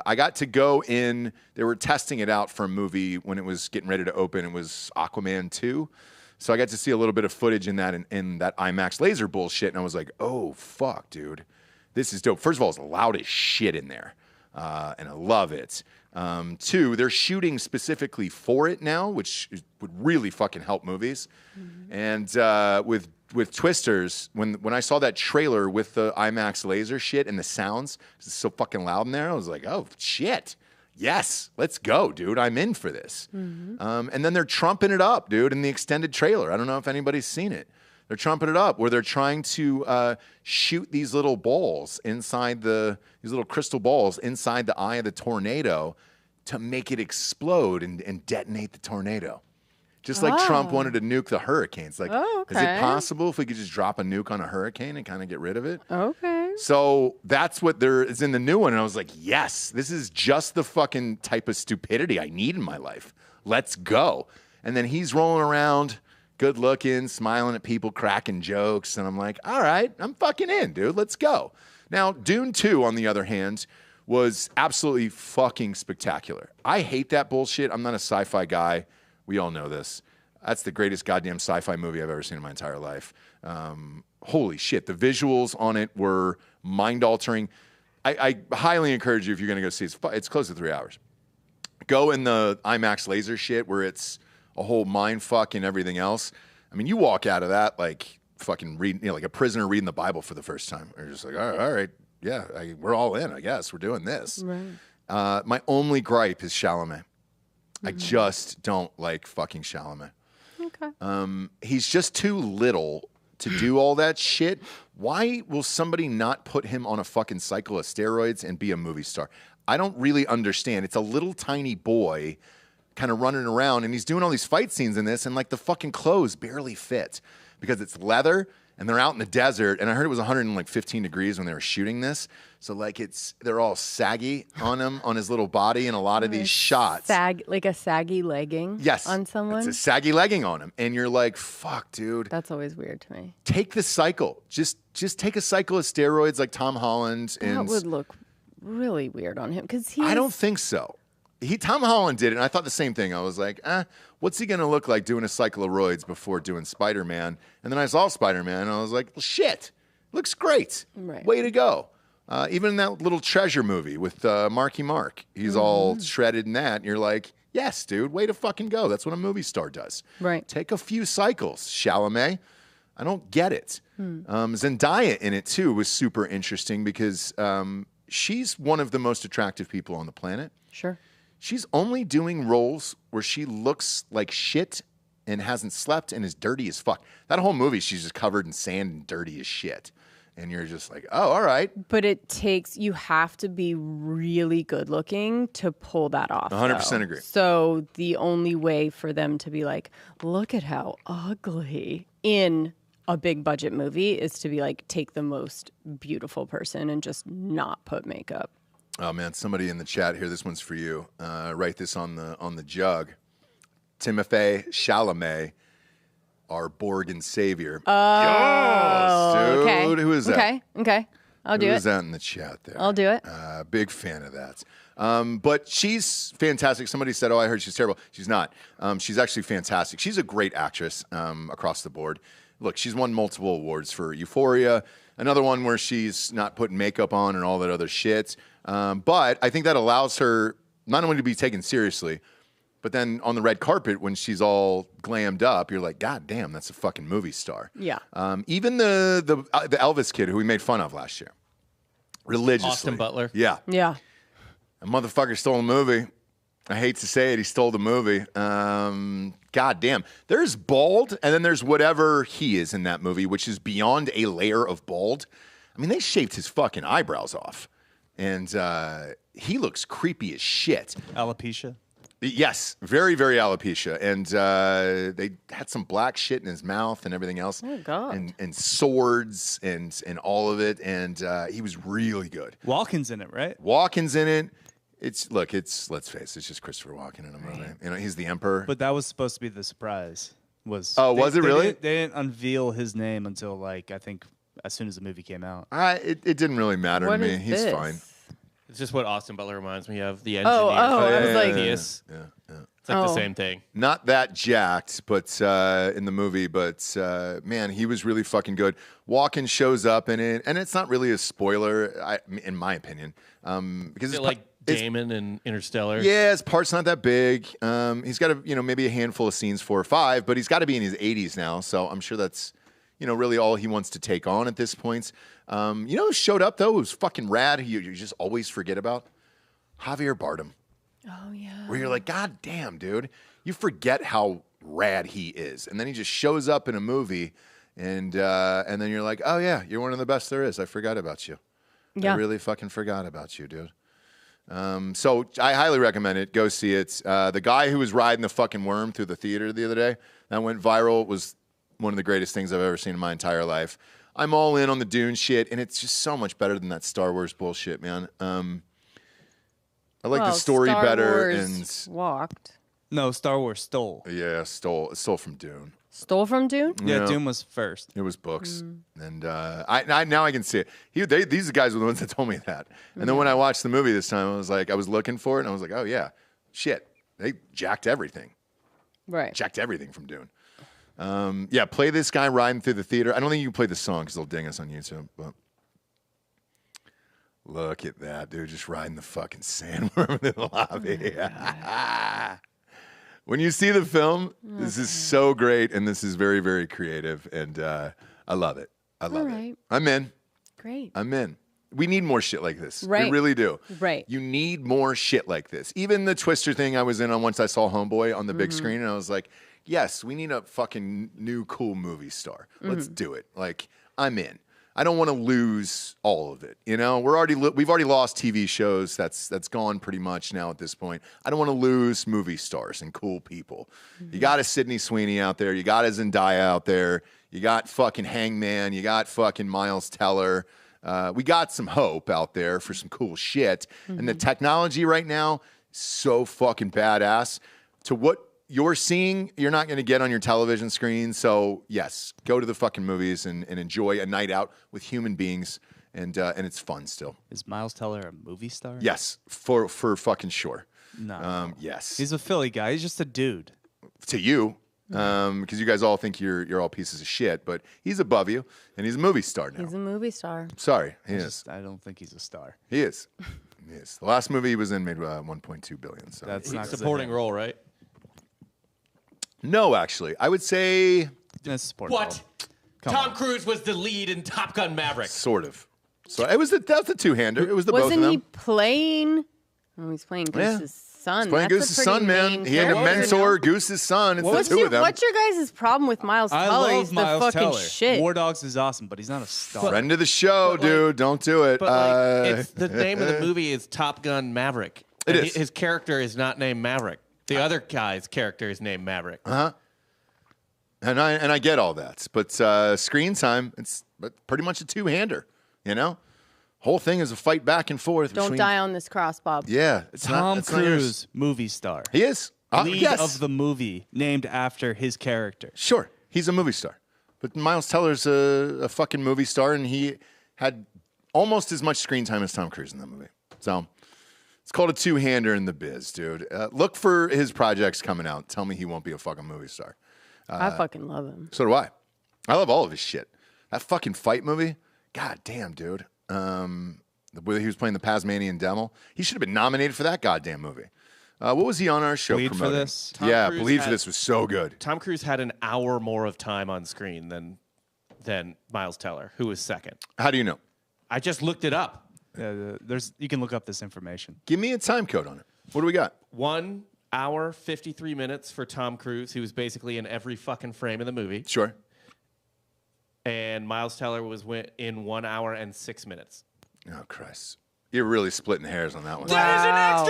Speaker 1: I got to go in. They were testing it out for a movie when it was getting ready to open. It was Aquaman 2. So I got to see a little bit of footage in that IMAX laser bullshit. And I was like, oh, fuck, dude. This is dope. First of all, it's loud as shit in there. And I love it. 2, they're shooting specifically for it now, which would really fucking help movies. Mm-hmm. And with Twisters, when I saw that trailer with the IMAX laser shit and the sounds, it's so fucking loud in there, I was like, oh, shit. Yes, let's go, dude. I'm in for this. Mm-hmm. And then they're trumping it up, dude, in the extended trailer. I don't know if anybody's seen it. They're trumping it up where they're trying to shoot these little balls inside these little crystal balls inside the eye of the tornado to make it explode and detonate the tornado. Just like Trump wanted to nuke the hurricanes. Like, is it possible if we could just drop a nuke on a hurricane and kind of get rid of it?
Speaker 3: Okay.
Speaker 1: So that's what is in the new one. And I was like, yes, this is just the fucking type of stupidity I need in my life. Let's go. And then he's rolling around, good looking, smiling at people, cracking jokes. And I'm like, all right, I'm fucking in, dude. Let's go. Now, Dune 2, on the other hand, was absolutely fucking spectacular. I hate that bullshit. I'm not a sci-fi guy. We all know this. That's the greatest goddamn sci-fi movie I've ever seen in my entire life. Holy shit. The visuals on it were mind-altering. I highly encourage you, if you're going to go see it, it's close to 3 hours. Go in the IMAX laser shit where it's a whole mind fuck and everything else. I mean, you walk out of that like fucking reading, like a prisoner reading the Bible for the first time. You're just like, all right, yeah, we're all in, I guess. We're doing this. Right. My only gripe is Chalamet. I just don't like fucking Chalamet. Okay. He's just too little to do all that shit. Why will somebody not put him on a fucking cycle of steroids and be a movie star? I don't really understand. It's a little tiny boy kind of running around, and he's doing all these fight scenes in this, and like the fucking clothes barely fit because it's leather, and they're out in the desert, and I heard it was 115 degrees when they were shooting this. So like they're all saggy on him, on his little body in a lot of these shots.
Speaker 3: Like a saggy legging on someone?
Speaker 1: It's a saggy legging on him. And you're like, fuck, dude.
Speaker 3: That's always weird to me.
Speaker 1: Take the cycle. Just take a cycle of steroids like Tom Holland.
Speaker 3: That would look really weird on him because
Speaker 1: I don't think so. Tom Holland did it, and I thought the same thing. I was like, what's he going to look like doing a cycle of roids before doing Spider-Man? And then I saw Spider-Man, and I was like, well, shit, looks great. Right. Way to go. Even in that little treasure movie with Marky Mark, he's all shredded in that, and you're like, yes, dude, way to fucking go. That's what a movie star does.
Speaker 3: Right.
Speaker 1: Take a few cycles. Chalamet, I don't get it. Zendaya in it, too, was super interesting because she's one of the most attractive people on the planet.
Speaker 3: Sure.
Speaker 1: She's only doing roles where she looks like shit and hasn't slept and is dirty as fuck. That whole movie, she's just covered in sand and dirty as shit. And you're just like, oh, all right.
Speaker 3: But you have to be really good looking to pull that off.
Speaker 1: 100% agree.
Speaker 3: So the only way for them to be like, look at how ugly in a big budget movie is to be like, take the most beautiful person and just not put makeup.
Speaker 1: Oh man, somebody in the chat here. This one's for you. Write this on the jug. Timothée Chalamet, our Borg savior.
Speaker 3: Oh,
Speaker 1: yes, dude.
Speaker 3: Okay.
Speaker 1: Who is that?
Speaker 3: Okay. I'll do it.
Speaker 1: Who is that in the chat there?
Speaker 3: I'll do it.
Speaker 1: Big fan of that. But she's fantastic. Somebody said, "Oh, I heard she's terrible." She's not. She's actually fantastic. She's a great actress across the board. Look, she's won multiple awards for Euphoria. Another one where she's not putting makeup on and all that other shit. But I think that allows her not only to be taken seriously, but then on the red carpet when she's all glammed up, you're like, God damn, that's a fucking movie star.
Speaker 3: Yeah.
Speaker 1: Even the Elvis kid who we made fun of last year, religiously.
Speaker 5: Austin Butler.
Speaker 1: Yeah.
Speaker 3: Yeah.
Speaker 1: A motherfucker stole a movie. I hate to say it, he stole the movie. God damn. There's bald, and then there's whatever he is in that movie, which is beyond a layer of bald. I mean, they shaved his fucking eyebrows off. And he looks creepy as shit.
Speaker 4: Alopecia?
Speaker 1: Yes, very, very alopecia. And they had some black shit in his mouth and everything else.
Speaker 3: Oh, God.
Speaker 1: And swords and all of it. And he was really good.
Speaker 4: Walken's in it, right?
Speaker 1: Walken's in it. Let's face it, it's just Christopher Walken in a movie. You know, he's the emperor.
Speaker 4: But that was supposed to be the surprise. Was
Speaker 1: it really?
Speaker 4: They didn't unveil his name until, like, I think as soon as the movie came out.
Speaker 1: It didn't really matter to me. He's fine.
Speaker 5: It's just what Austin Butler reminds me of. The engineer.
Speaker 3: I was like,
Speaker 5: It's like the same thing.
Speaker 1: Not that jacked, but in the movie. But man, he was really fucking good. Walken shows up in it, and it's not really a spoiler, in my opinion, because it's
Speaker 5: like Damon in Interstellar.
Speaker 1: Yeah, his part's not that big. He's got maybe a handful of scenes, 4 or 5, but he's got to be in his 80s now. So I'm sure that's really all he wants to take on at this point. Who showed up though? It was fucking rad. You just always forget about Javier Bardem.
Speaker 3: Oh yeah.
Speaker 1: Where you're like, God damn, dude, you forget how rad he is, and then he just shows up in a movie, and then you're like, oh yeah, you're one of the best there is. I forgot about you. Yeah. I really fucking forgot about you, dude. So I highly recommend it. Go see it. The guy who was riding the fucking worm through the theater the other day, that went viral. It was one of the greatest things I've ever seen in my entire life. I'm all in on the Dune shit, and it's just so much better than that Star Wars bullshit, man. I like the story
Speaker 3: Star
Speaker 1: better.
Speaker 3: Wars
Speaker 1: and
Speaker 3: walked.
Speaker 4: No, Star Wars stole.
Speaker 1: Yeah, stole from Dune.
Speaker 3: Stole from Dune?
Speaker 4: Yeah, Dune was first.
Speaker 1: It was books, and I now I can see it. These guys were the ones that told me that. And then when I watched the movie this time, I was looking for it, and I was like, oh yeah, shit, they jacked everything.
Speaker 3: Right.
Speaker 1: Jacked everything from Dune. Yeah, play this guy riding through the theater. I don't think you can play the song because they'll ding us on YouTube. But look at that, dude, just riding the fucking sandworm in the lobby. When you see the film, this is so great, and this is very, very creative, and I love it. I love it. I'm in.
Speaker 3: Great.
Speaker 1: I'm in. We need more shit like this.
Speaker 3: Right.
Speaker 1: We really do.
Speaker 3: Right.
Speaker 1: You need more shit like this. Even the Twister thing I was in on once I saw Homeboy on the big screen, and I was like, yes, we need a fucking new cool movie star. Let's do it. Like, I'm in. I don't want to lose all of it. You know, we've already lost TV shows. That's gone pretty much now at this point. I don't want to lose movie stars and cool people. You got a Sydney Sweeney out there. You got a Zendaya out there. You got fucking Hangman. You got fucking Miles Teller. We got some hope out there for some cool shit. And the technology right now is so fucking badass. To what you're seeing, you're not going to get on your television screen. So yes, go to the fucking movies and enjoy a night out with human beings, and it's fun still.
Speaker 4: Is Miles Teller a movie star?
Speaker 1: Yes, for fucking sure.
Speaker 4: No.
Speaker 1: Yes.
Speaker 4: He's a Philly guy. He's just a dude.
Speaker 1: To you, because you guys all think you're all pieces of shit, but he's above you, and he's a movie star now.
Speaker 3: He's a movie star.
Speaker 1: Sorry, he is.
Speaker 4: I don't think he's a star.
Speaker 1: He is. He is. The last movie he was in made $1.2 billion. So
Speaker 4: That's not
Speaker 5: Supporting role, right?
Speaker 1: no, actually, I would say
Speaker 4: That's supporting
Speaker 5: What?
Speaker 4: role.
Speaker 5: Tom Cruise was the lead in Top Gun Maverick.
Speaker 1: sort of. So it was that's a two-hander. It was the both of
Speaker 3: Wasn't
Speaker 1: them.
Speaker 3: he playing? Oh, he's playing Goose's son.
Speaker 1: He's playing
Speaker 3: That's a
Speaker 1: Goose's
Speaker 3: pretty
Speaker 1: son, man.
Speaker 3: main
Speaker 1: He had to
Speaker 3: character,
Speaker 1: mentor
Speaker 3: no?
Speaker 1: Goose's son. It's
Speaker 3: What's
Speaker 1: the two of them.
Speaker 3: What's your guys' problem with Miles
Speaker 4: I
Speaker 3: Teller?
Speaker 4: love
Speaker 3: He's the
Speaker 4: Miles
Speaker 3: fucking
Speaker 4: Teller.
Speaker 3: shit.
Speaker 4: War Dogs is awesome, but he's not a star.
Speaker 1: Friend of the show, dude. Don't do it.
Speaker 5: But like, it's the name of the movie is Top Gun Maverick.
Speaker 1: It
Speaker 5: And
Speaker 1: is.
Speaker 5: His character is not named Maverick. The other guy's character is named Maverick.
Speaker 1: And I get all that, but screen time, it's pretty much a two-hander. You know, whole thing is a fight back and forth.
Speaker 3: Don't
Speaker 1: between,
Speaker 3: die on this cross, Bob.
Speaker 1: Yeah, it's
Speaker 4: Tom
Speaker 1: not yours.
Speaker 4: Cruise, movie star.
Speaker 1: He is.
Speaker 4: Lead
Speaker 1: Yes,
Speaker 4: of the movie, named after his character.
Speaker 1: sure, he's a movie star. But Miles Teller's a fucking movie star, and he had almost as much screen time as Tom Cruise in that movie. So it's called a two-hander in the biz, dude. Look for his projects coming out. Tell me he won't be a fucking movie star.
Speaker 3: I fucking love him.
Speaker 1: So do I. I love all of his shit. That fucking fight movie, god damn, dude. Where he was playing the Tasmanian Devil. He should have been nominated for that goddamn movie. What was he on our show
Speaker 4: Bleed for
Speaker 1: promoting?
Speaker 4: This?
Speaker 5: Tom
Speaker 1: Yeah,
Speaker 5: Cruise
Speaker 1: Bleed for
Speaker 5: had-
Speaker 1: This was so good.
Speaker 5: Tom Cruise had an hour more of time on screen than Miles Teller, who was second.
Speaker 1: How do you know?
Speaker 5: I just looked it up.
Speaker 4: You can look up this information.
Speaker 1: Give me a time code on it. What do we got?
Speaker 5: 1 hour, 53 minutes for Tom Cruise, who was basically in every fucking frame of the movie.
Speaker 1: Sure.
Speaker 5: And Miles Teller was in 1 hour and 6 minutes.
Speaker 1: Oh, Christ. You're really splitting hairs on that one.
Speaker 3: Wow.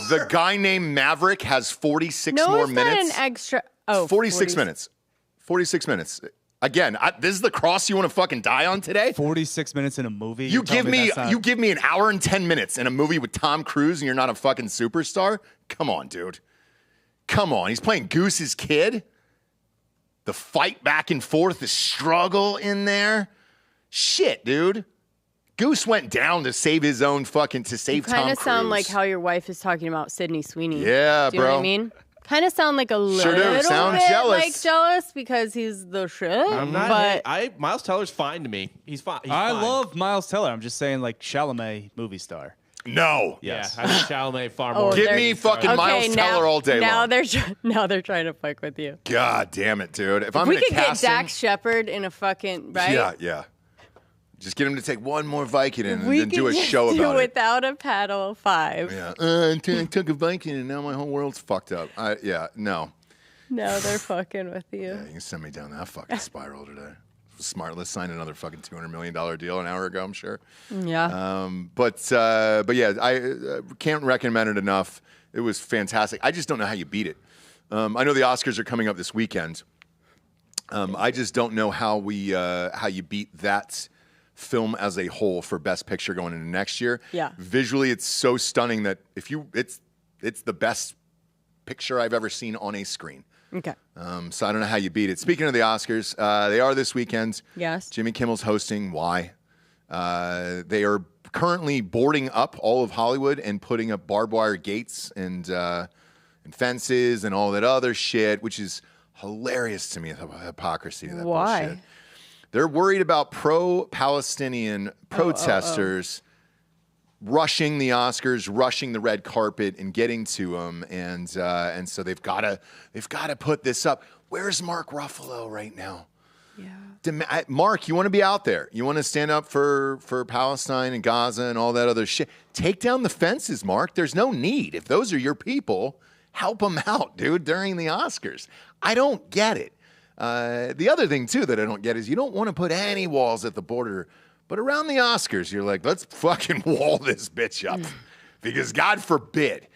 Speaker 1: The guy named Maverick has 46
Speaker 3: No,
Speaker 1: more
Speaker 3: it's not
Speaker 1: minutes.
Speaker 3: an extra. Oh,
Speaker 1: 46 minutes. 46 minutes. Again, this is the cross you want to fucking die on today?
Speaker 4: 46 minutes in a movie.
Speaker 1: You
Speaker 4: You're telling
Speaker 1: give me
Speaker 4: that's not-
Speaker 1: you give me an hour and 10 minutes in a movie with Tom Cruise and you're not a fucking superstar? Come on, dude. Come on. He's playing Goose's kid. The fight back and forth, the struggle in there. Shit, dude. Goose went down to save his own fucking Tom Cruise.
Speaker 3: Kind of sound like how your wife is talking about Sydney Sweeney.
Speaker 1: Yeah,
Speaker 3: Do you know
Speaker 1: bro.
Speaker 3: what I mean? Kind of sound like a little
Speaker 1: Sound
Speaker 3: bit
Speaker 1: jealous.
Speaker 3: like jealous because he's the shit.
Speaker 5: I'm not.
Speaker 3: But
Speaker 5: Miles Teller's fine to me. He's fine.
Speaker 4: I love Miles Teller. I'm just saying, like, Chalamet, movie star.
Speaker 1: No.
Speaker 4: Yes.
Speaker 5: Yeah, I think Chalamet far
Speaker 3: Oh,
Speaker 5: more.
Speaker 1: Give
Speaker 3: they're-
Speaker 1: me fucking Miles Teller all day
Speaker 3: now
Speaker 1: long.
Speaker 3: they're trying to fuck with you.
Speaker 1: God damn it, dude. If I'm
Speaker 3: We
Speaker 1: gonna
Speaker 3: could get
Speaker 1: cast him,
Speaker 3: Dax Shepard in a fucking right.
Speaker 1: Yeah. Just get him to take one more Vicodin and
Speaker 3: We
Speaker 1: then
Speaker 3: could
Speaker 1: do a
Speaker 3: just
Speaker 1: show
Speaker 3: do
Speaker 1: about it.
Speaker 3: without a paddle 5.
Speaker 1: Yeah. I took a Vicodin and now my whole world's fucked up. No.
Speaker 3: No, they're fucking with you.
Speaker 1: Yeah, you can send me down that fucking spiral today. Smart. Let's sign another fucking $200 million deal an hour ago, I'm sure.
Speaker 3: Yeah.
Speaker 1: But yeah, I can't recommend it enough. It was fantastic. I just don't know how you beat it. I know the Oscars are coming up this weekend. I just don't know how you beat that film as a whole for Best Picture going into next year.
Speaker 3: Yeah.
Speaker 1: Visually, it's so stunning that it's the best picture I've ever seen on a screen.
Speaker 3: Okay.
Speaker 1: So I don't know how you beat it. Speaking of the Oscars, they are this weekend.
Speaker 3: Yes.
Speaker 1: Jimmy Kimmel's hosting. Why? They are currently boarding up all of Hollywood and putting up barbed wire gates and fences and all that other shit, which is hilarious to me, the hypocrisy of that
Speaker 3: Why?
Speaker 1: bullshit. They're worried about pro-Palestinian protesters rushing the Oscars, rushing the red carpet, and getting to them, and so they've got to put this up. Where's Mark Ruffalo right now? Yeah, Mark, you want to be out there? You want to stand up for Palestine and Gaza and all that other shit? Take down the fences, Mark. There's no need. If those are your people, help them out, dude. During the Oscars, I don't get it. The other thing, too, that I don't get is you don't want to put any walls at the border, but around the Oscars, you're like, let's fucking wall this bitch up. Because God forbid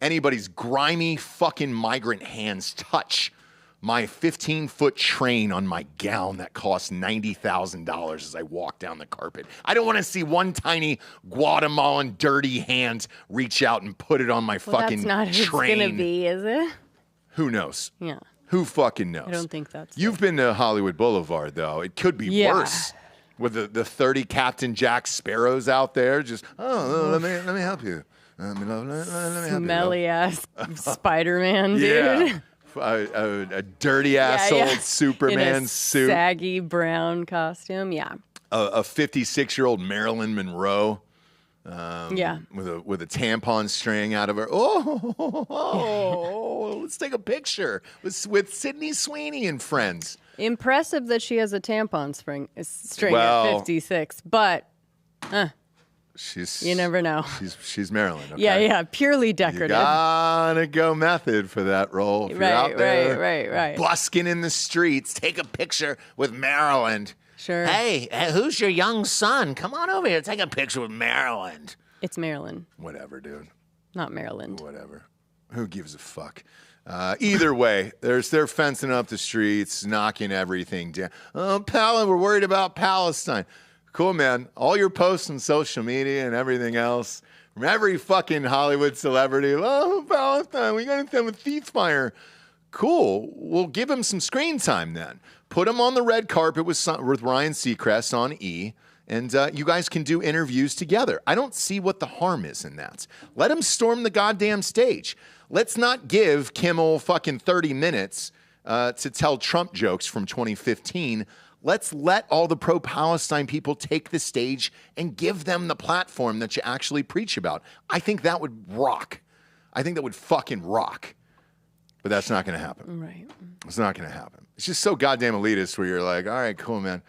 Speaker 1: anybody's grimy fucking migrant hands touch my 15-foot train on my gown that costs $90,000 as I walk down the carpet. I don't want to see one tiny Guatemalan dirty hand reach out and put it on my fucking
Speaker 3: that's not
Speaker 1: train.
Speaker 3: It's going to be, is it?
Speaker 1: Who knows?
Speaker 3: Yeah.
Speaker 1: Who fucking knows?
Speaker 3: I don't think that's
Speaker 1: You've been to Hollywood Boulevard, though. It could be worse. With the 30 Captain Jack Sparrows out there, just, let me help you. Let me help you.
Speaker 3: Smelly ass Spider-Man, dude.
Speaker 1: Yeah. A dirty ass old Superman
Speaker 3: in a
Speaker 1: suit.
Speaker 3: Saggy brown costume. Yeah.
Speaker 1: A 56-year-old Marilyn Monroe.
Speaker 3: Yeah.
Speaker 1: With a tampon string out of her. Let's take a picture with Sydney Sweeney and friends.
Speaker 3: Impressive that she has a tampon string
Speaker 1: Well,
Speaker 3: at 56, but you never know.
Speaker 1: She's Marilyn. Okay?
Speaker 3: Yeah, purely decorative.
Speaker 1: You gotta go method for that role. If you're out there
Speaker 3: right.
Speaker 1: busking in the streets, take a picture with Marilyn.
Speaker 3: Sure.
Speaker 1: Hey, who's your young son? Come on over here. Take a picture with Marilyn.
Speaker 3: It's Maryland.
Speaker 1: Whatever, dude.
Speaker 3: Not Maryland.
Speaker 1: Whatever. Who gives a fuck? Either way, they're fencing up the streets, knocking everything down. Oh, we're worried about Palestine. Cool, man. All your posts on social media and everything else from every fucking Hollywood celebrity. Oh, Palestine, we got them with ceasefire. Cool. We'll give him some screen time then. Put him on the red carpet with Ryan Seacrest on E, and you guys can do interviews together. I don't see what the harm is in that. Let him storm the goddamn stage. Let's not give Kimmel fucking 30 minutes to tell Trump jokes from 2015. Let's let all the pro-Palestine people take the stage and give them the platform that you actually preach about. I think that would rock. I think that would fucking rock. But that's not going to happen.
Speaker 3: Right.
Speaker 1: It's not going to happen. It's just so goddamn elitist where you're like, all right, cool, man.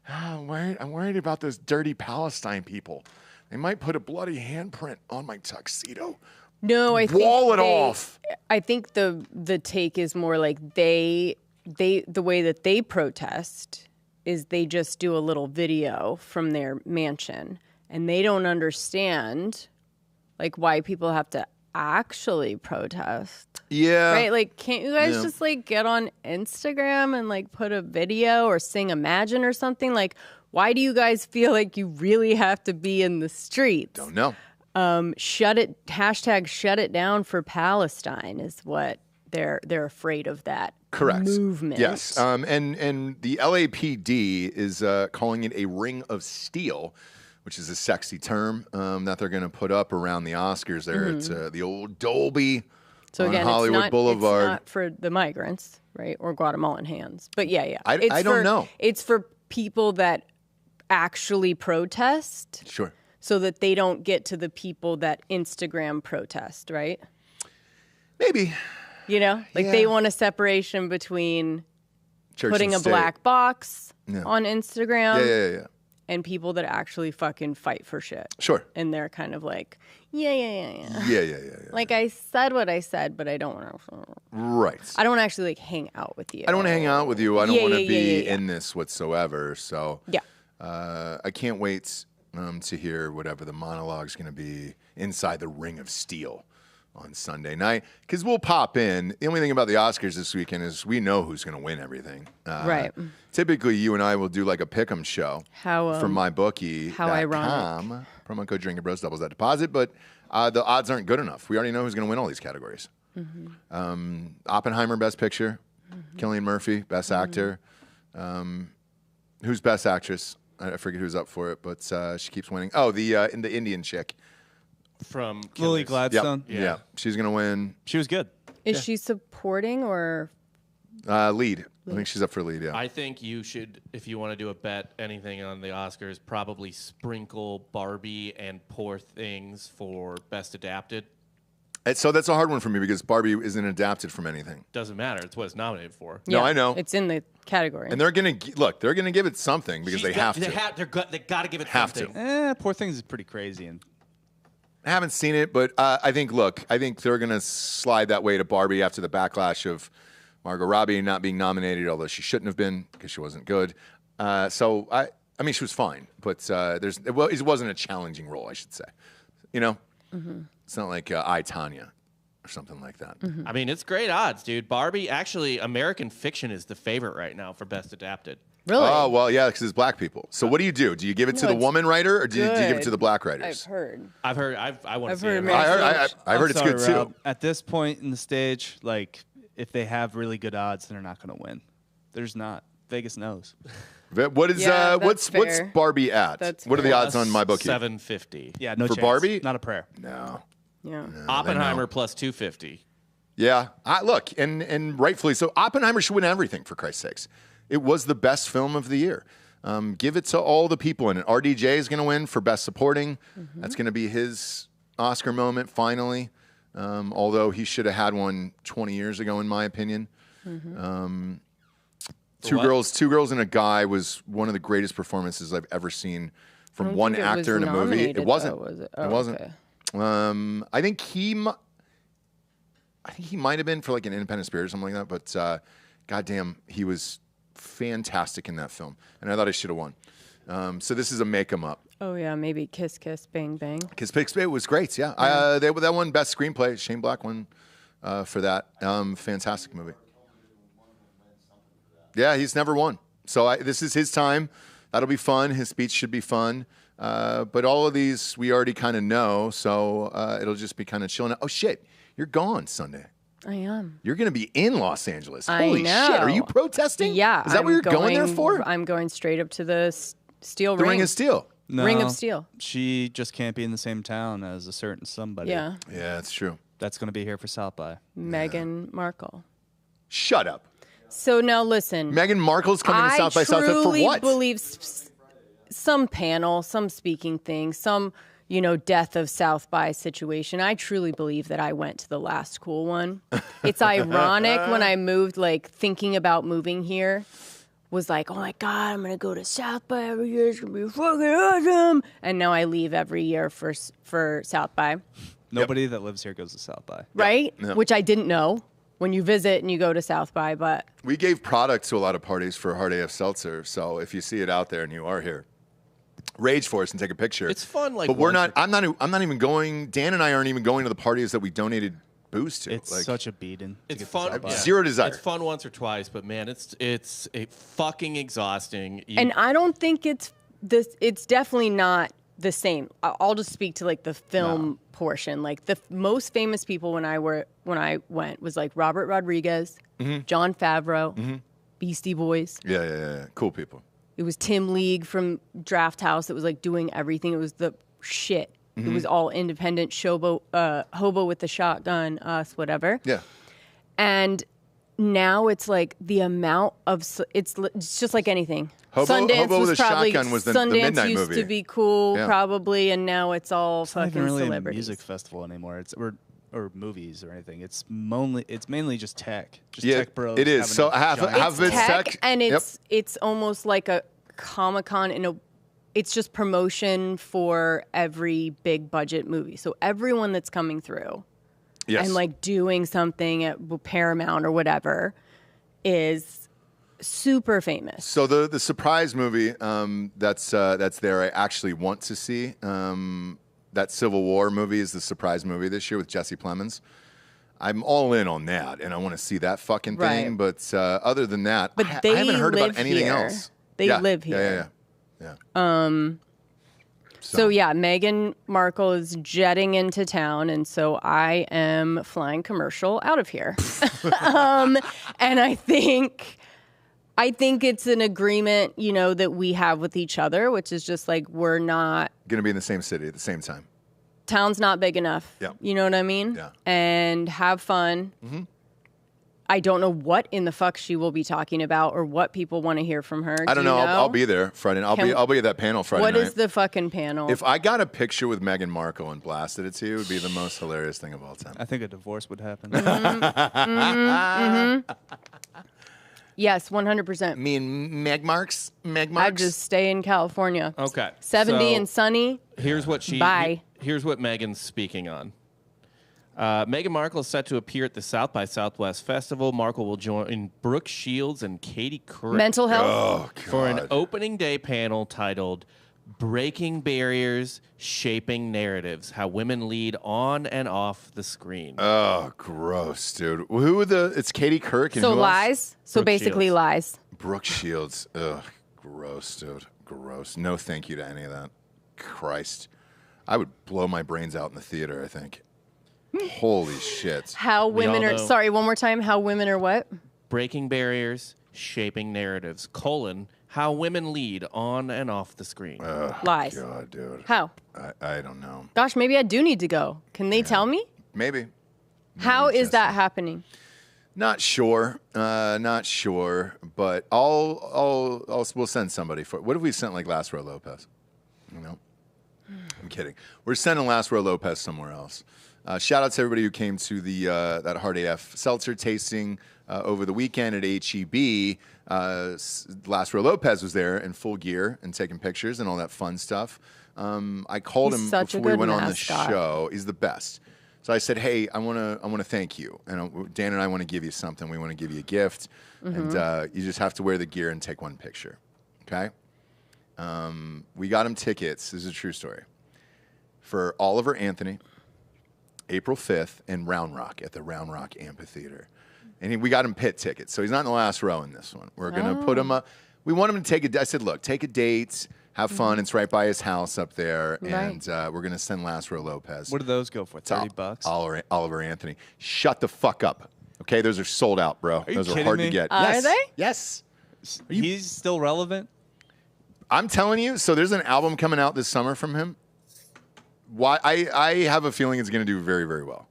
Speaker 1: I'm worried about those dirty Palestine people. They might put a bloody handprint on my tuxedo.
Speaker 3: No, I think
Speaker 1: wall it off.
Speaker 3: I think the take is more like the way that they protest is they just do a little video from their mansion, and they don't understand like why people have to actually protest.
Speaker 1: Yeah.
Speaker 3: Right? Like, can't you guys just like get on Instagram and like put a video or sing Imagine or something? Like, why do you guys feel like you really have to be in the streets?
Speaker 1: Don't know.
Speaker 3: Shut it down for Palestine is what they're afraid of that.
Speaker 1: Correct.
Speaker 3: Movement.
Speaker 1: Yes. And the LAPD is calling it a ring of steel, which is a sexy term that they're going to put up around the Oscars there. It's the old Dolby on Hollywood Boulevard.
Speaker 3: It's not for the migrants, right? Or Guatemalan hands. But yeah.
Speaker 1: I don't know.
Speaker 3: It's for people that actually protest.
Speaker 1: Sure.
Speaker 3: So that they don't get to the people that Instagram protest, right?
Speaker 1: Maybe.
Speaker 3: You know? Like they want a separation between
Speaker 1: Church
Speaker 3: putting
Speaker 1: and
Speaker 3: a
Speaker 1: state.
Speaker 3: black box on Instagram.
Speaker 1: Yeah.
Speaker 3: And people that actually fucking fight for shit.
Speaker 1: Sure.
Speaker 3: And they're kind of like, yeah. Like I said what I said, but I don't want to.
Speaker 1: Right.
Speaker 3: I don't want to actually like hang out with you.
Speaker 1: I don't want to hang out with you. I don't want to be in this whatsoever. So
Speaker 3: yeah.
Speaker 1: I can't wait to hear whatever the monologue's going to be inside the Ring of Steel on Sunday night, because we'll pop in. The only thing about the Oscars this weekend is we know who's going to win everything.
Speaker 3: Right.
Speaker 1: Typically, you and I will do like a pick'em show from MyBookie.com.
Speaker 3: How ironic.
Speaker 1: Promo code Drinking Bros doubles that deposit, but the odds aren't good enough. We already know who's going to win all these categories. Oppenheimer, Best Picture. Cillian Murphy, Best Actor. Who's Best Actress? I forget who's up for it, but she keeps winning. Oh, the Indian chick.
Speaker 5: From
Speaker 4: Lily
Speaker 5: Killers.
Speaker 4: Gladstone.
Speaker 1: Yeah. She's going to win.
Speaker 4: She was good.
Speaker 3: Is she supporting or?
Speaker 1: Lead. I think she's up for lead, yeah.
Speaker 5: I think you should, if you want to do a bet, anything on the Oscars, probably sprinkle Barbie and Poor Things for Best Adapted.
Speaker 1: So that's a hard one for me because Barbie isn't adapted from anything.
Speaker 5: Doesn't matter. It's what it's nominated for.
Speaker 1: No, I know.
Speaker 3: It's in the category.
Speaker 1: And they're going to, look, they're going to give it something because they have to.
Speaker 5: They got to give it
Speaker 1: Have
Speaker 5: something.
Speaker 4: Poor Things is pretty crazy. And
Speaker 1: I haven't seen it, but I think they're going to slide that way to Barbie after the backlash of Margot Robbie not being nominated, although she shouldn't have been because she wasn't good. So, I mean, she was fine, but it wasn't a challenging role, I should say. You know? It's not like I, Tanya or something like that.
Speaker 5: I mean, it's great odds, dude. Barbie, actually, American Fiction is the favorite right now for Best Adapted.
Speaker 3: Really?
Speaker 1: Oh, well, yeah, because it's black people. So what do you do? Do you give it to the woman writer or do you give it to the black writers?
Speaker 3: I've heard.
Speaker 5: I want to see
Speaker 3: heard
Speaker 5: it.
Speaker 1: I heard it's good,
Speaker 4: Rob,
Speaker 1: too.
Speaker 4: At this point in the stage, like, if they have really good odds, they're not going to win. There's not. Vegas knows.
Speaker 1: What is what's Barbie at? What are the odds on my bookie?
Speaker 5: 750.
Speaker 4: Yeah, no
Speaker 1: for
Speaker 4: chance.
Speaker 1: Barbie?
Speaker 4: Not a prayer.
Speaker 1: No.
Speaker 3: Yeah.
Speaker 5: Oppenheimer plus 250.
Speaker 1: Yeah. Look, and rightfully so. Oppenheimer should win everything, for Christ's sakes. It was the best film of the year. Give it to all the people in it. RDJ is going to win for Best Supporting. That's going to be his Oscar moment, finally. Although he should have had one 20 years ago, in my opinion. Two Girls and a Guy was one of the greatest performances I've ever seen from one actor in a movie. It wasn't.
Speaker 3: Was it?
Speaker 1: It wasn't.
Speaker 3: Okay.
Speaker 1: I think he might have been for like an Independent Spirit or something like that. But goddamn, he was fantastic in that film, and I thought I should have won. So this is a make 'em up.
Speaker 3: Oh yeah, maybe Kiss Kiss Bang Bang.
Speaker 1: Kiss Kiss Bang was great. Yeah, that won Best Screenplay. Shane Black won for that. Fantastic movie. Yeah, he's never won. So this is his time. That'll be fun. His speech should be fun. But all of these we already kind of know, so it'll just be kind of chilling. Oh, shit. You're gone Sunday.
Speaker 3: I am.
Speaker 1: You're going to be in Los Angeles.
Speaker 3: I
Speaker 1: Holy
Speaker 3: know.
Speaker 1: shit. Are you protesting?
Speaker 3: Yeah.
Speaker 1: Is that what you're going there for?
Speaker 3: I'm going straight up to the steel
Speaker 1: the Ring of Steel.
Speaker 4: No,
Speaker 3: Ring of Steel.
Speaker 4: She just can't be in the same town as a certain somebody.
Speaker 3: Yeah.
Speaker 1: Yeah, that's true.
Speaker 4: That's going to be here for South by.
Speaker 3: Meghan Markle.
Speaker 1: Shut up.
Speaker 3: So now listen.
Speaker 1: Meghan Markle's coming to South by Southwest for what?
Speaker 3: I believe some panel, some speaking thing, some, death of South by situation. I truly believe that I went to the last cool one. It's ironic when I moved, like thinking about moving here was like, oh my God, I'm going to go to South by every year. It's going to be fucking awesome. And now I leave every year for South by.
Speaker 4: Nobody that lives here goes to South by.
Speaker 3: Right?
Speaker 1: Yep.
Speaker 3: Which I didn't know. When you visit and you go to South by, but
Speaker 1: we gave product to a lot of parties for Hard AF Seltzer. So if you see it out there and you are here, rage for us and take a picture.
Speaker 5: It's fun, like.
Speaker 1: But we're not. I'm not even going. Dan and I aren't even going to the parties that we donated booze to.
Speaker 4: It's such a beating.
Speaker 5: It's fun.
Speaker 1: Yeah. Zero desire.
Speaker 5: It's fun once or twice, but man, it's fucking exhausting.
Speaker 3: And I don't think it's this. It's definitely not the same. I'll just speak to like the film portion. Like the most famous people when I went was like Robert Rodriguez, Jon Favreau, Beastie Boys.
Speaker 1: Yeah. Cool people.
Speaker 3: It was Tim League from Draft House that was like doing everything. It was the shit. It was all independent, hobo with the shotgun, us, whatever.
Speaker 1: Yeah.
Speaker 3: And now it's like the amount of it's just like anything.
Speaker 1: Hobo with a Shotgun was the Midnight
Speaker 3: Sundance used
Speaker 1: movie.
Speaker 3: to be cool, probably, and now it's all
Speaker 4: It's not
Speaker 3: fucking
Speaker 4: even really
Speaker 3: celebrities.
Speaker 4: a music festival anymore. Or movies or anything. It's mainly just tech. Just
Speaker 1: Yeah,
Speaker 4: tech bros.
Speaker 1: it is.
Speaker 4: having
Speaker 1: So
Speaker 4: a
Speaker 1: half
Speaker 4: giant-
Speaker 1: of it's tech,
Speaker 3: and it's almost like a Comic-Con it's just promotion for every big budget movie. So everyone that's coming through and like doing something at Paramount or whatever is super famous.
Speaker 1: So the surprise movie that's there, I actually want to see. That Civil War movie is the surprise movie this year with Jesse Plemons. I'm all in on that, and I want to see that fucking thing.
Speaker 3: Right.
Speaker 1: But other than that,
Speaker 3: But
Speaker 1: I haven't heard about anything else.
Speaker 3: They live here.
Speaker 1: Yeah.
Speaker 3: So yeah, Meghan Markle is jetting into town, and so I am flying commercial out of here. And I think it's an agreement, that we have with each other, which is just like we're not
Speaker 1: going to be in the same city at the same time.
Speaker 3: Town's not big enough.
Speaker 1: Yeah.
Speaker 3: You know what I mean?
Speaker 1: Yeah.
Speaker 3: And have fun. Mm-hmm. I don't know what in the fuck she will be talking about or what people want to hear from her.
Speaker 1: I don't know. I'll be there Friday. I'll be at that panel Friday night.
Speaker 3: What is the fucking panel?
Speaker 1: If I got a picture with Meghan Markle and blasted it to you, it would be the most hilarious thing of all time.
Speaker 4: I think a divorce would happen.
Speaker 3: Yes, 100%.
Speaker 1: Me and Meg Marks.
Speaker 3: I just stay in California.
Speaker 5: Okay.
Speaker 3: 70 and sunny.
Speaker 5: Here's what
Speaker 3: Bye.
Speaker 5: Here's what Meghan's speaking on. Meghan Markle is set to appear at the South by Southwest Festival. Markle will join Brooke Shields and Katie Couric.
Speaker 3: Mental health.
Speaker 5: For an opening day panel titled Breaking Barriers, Shaping Narratives, How Women Lead On and Off the Screen.
Speaker 1: Oh, gross, dude. It's Katie Couric and
Speaker 3: So
Speaker 1: who
Speaker 3: lies?
Speaker 1: else?
Speaker 3: So
Speaker 5: Brooke
Speaker 3: basically
Speaker 5: Shields.
Speaker 3: lies.
Speaker 1: Brooke Shields. Ugh, gross, dude. Gross. No thank you to any of that. Christ. I would blow my brains out in the theater, I think. Holy shit.
Speaker 3: How women
Speaker 5: all
Speaker 3: are...
Speaker 5: know.
Speaker 3: Sorry, one more time. How women are what?
Speaker 5: Breaking Barriers, Shaping Narratives, How Women Lead On and Off the Screen.
Speaker 3: Lies.
Speaker 1: God, dude.
Speaker 3: How?
Speaker 1: I don't know.
Speaker 3: Gosh, maybe I do need to go. Can they tell me?
Speaker 1: Maybe.
Speaker 3: How is that happening?
Speaker 1: Not sure. Not sure. But we'll send somebody for. What if we sent like Last Row Lopez? I'm kidding. We're sending Last Row Lopez somewhere else. Shout out to everybody who came to the that Hard AF seltzer tasting over the weekend at HEB. Last Row Lopez was there in full gear and taking pictures and all that fun stuff. I called him before we went on the show. He's the best. So I said, "Hey, I want to thank you, and Dan and I want to give you something. We want to give you a gift, and you just have to wear the gear and take one picture, okay?" We got him tickets. This is a true story for Oliver Anthony, April 5th, in Round Rock at the Round Rock Amphitheater, and we got him pit tickets. So he's not in the last row in this one. We're gonna put him up. We want him to take I said, look, take a date. Have fun. It's right by his house up there.
Speaker 3: Right.
Speaker 1: And we're going to send Last Row Lopez.
Speaker 4: What do those go for? $30?
Speaker 1: Oliver Anthony. Shut the fuck up. Okay, those are sold out, bro. Those are hard to get.
Speaker 3: Are they?
Speaker 1: Yes.
Speaker 4: He's still relevant?
Speaker 1: I'm telling you. So there's an album coming out this summer from him. I have a feeling it's going to do very, very well.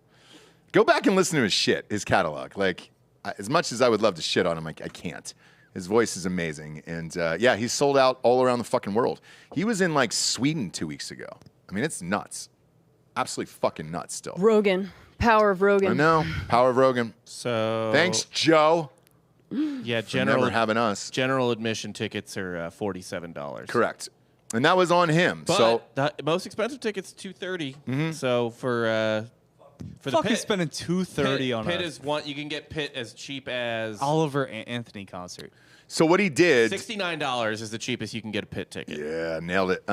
Speaker 1: Go back and listen to his shit, his catalog. Like, as much as I would love to shit on him, I can't. His voice is amazing. And he's sold out all around the fucking world. He was in like Sweden 2 weeks ago. I mean, it's nuts. Absolutely fucking nuts still.
Speaker 3: Rogan. Power of Rogan.
Speaker 1: I know. Power of Rogan.
Speaker 5: So
Speaker 1: Thanks, Joe.
Speaker 5: Yeah,
Speaker 1: For never having us.
Speaker 5: General admission tickets are $47.
Speaker 1: Correct. And that was on him.
Speaker 5: But
Speaker 1: so
Speaker 5: the most expensive tickets $230. So for the
Speaker 4: Fucking
Speaker 5: pit,
Speaker 4: spending $230 on
Speaker 5: Pit
Speaker 4: a
Speaker 5: is one. You can get Pit as cheap as
Speaker 4: Oliver Anthony concert.
Speaker 1: So what he did,
Speaker 5: $69 is the cheapest you can get a Pit ticket.
Speaker 1: Yeah, nailed it.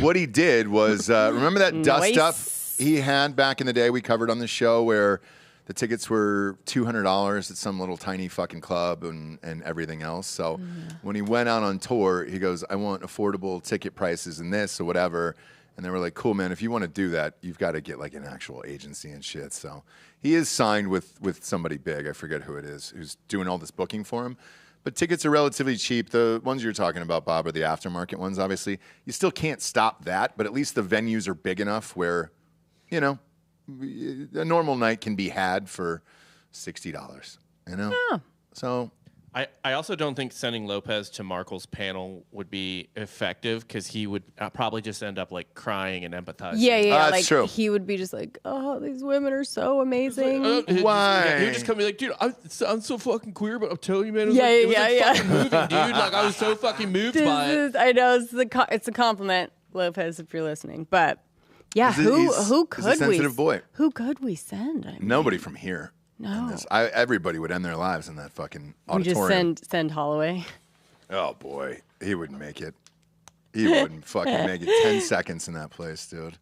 Speaker 1: What he did was, remember that dust up he had back in the day we covered on the show where the tickets were $200 at some little tiny fucking club and everything else. So when he went out on tour, he goes, I want affordable ticket prices and this or whatever. And they were like, cool, man, if you want to do that, you've got to get like an actual agency and shit. So he is signed with somebody big. I forget who it is, who's doing all this booking for him. But tickets are relatively cheap. The ones you're talking about, Bob, are the aftermarket ones, obviously. You still can't stop that, but at least the venues are big enough where, a normal night can be had for $60,
Speaker 3: Oh.
Speaker 1: So
Speaker 5: I also don't think sending Lopez to Markle's panel would be effective because he would probably just end up like crying and empathizing.
Speaker 3: Yeah.
Speaker 1: That's true.
Speaker 3: He would be just like, oh, these women are so amazing.
Speaker 1: Why?
Speaker 5: He would just come and be like, dude, I'm so fucking queer, but I'm telling you, man, it was
Speaker 3: Yeah.
Speaker 5: fucking moving, dude. Like, I was so fucking moved by it.
Speaker 3: I know it's a compliment, Lopez, if you're listening. But yeah,
Speaker 1: He's
Speaker 3: who
Speaker 1: a
Speaker 3: could we?
Speaker 1: sensitive boy.
Speaker 3: Who could we send? I mean,
Speaker 1: Nobody from here.
Speaker 3: No.
Speaker 1: Everybody would end their lives in that fucking
Speaker 3: we
Speaker 1: auditorium.
Speaker 3: just send Holloway.
Speaker 1: Oh, boy. He wouldn't make it. He wouldn't fucking make it 10 seconds in that place, dude.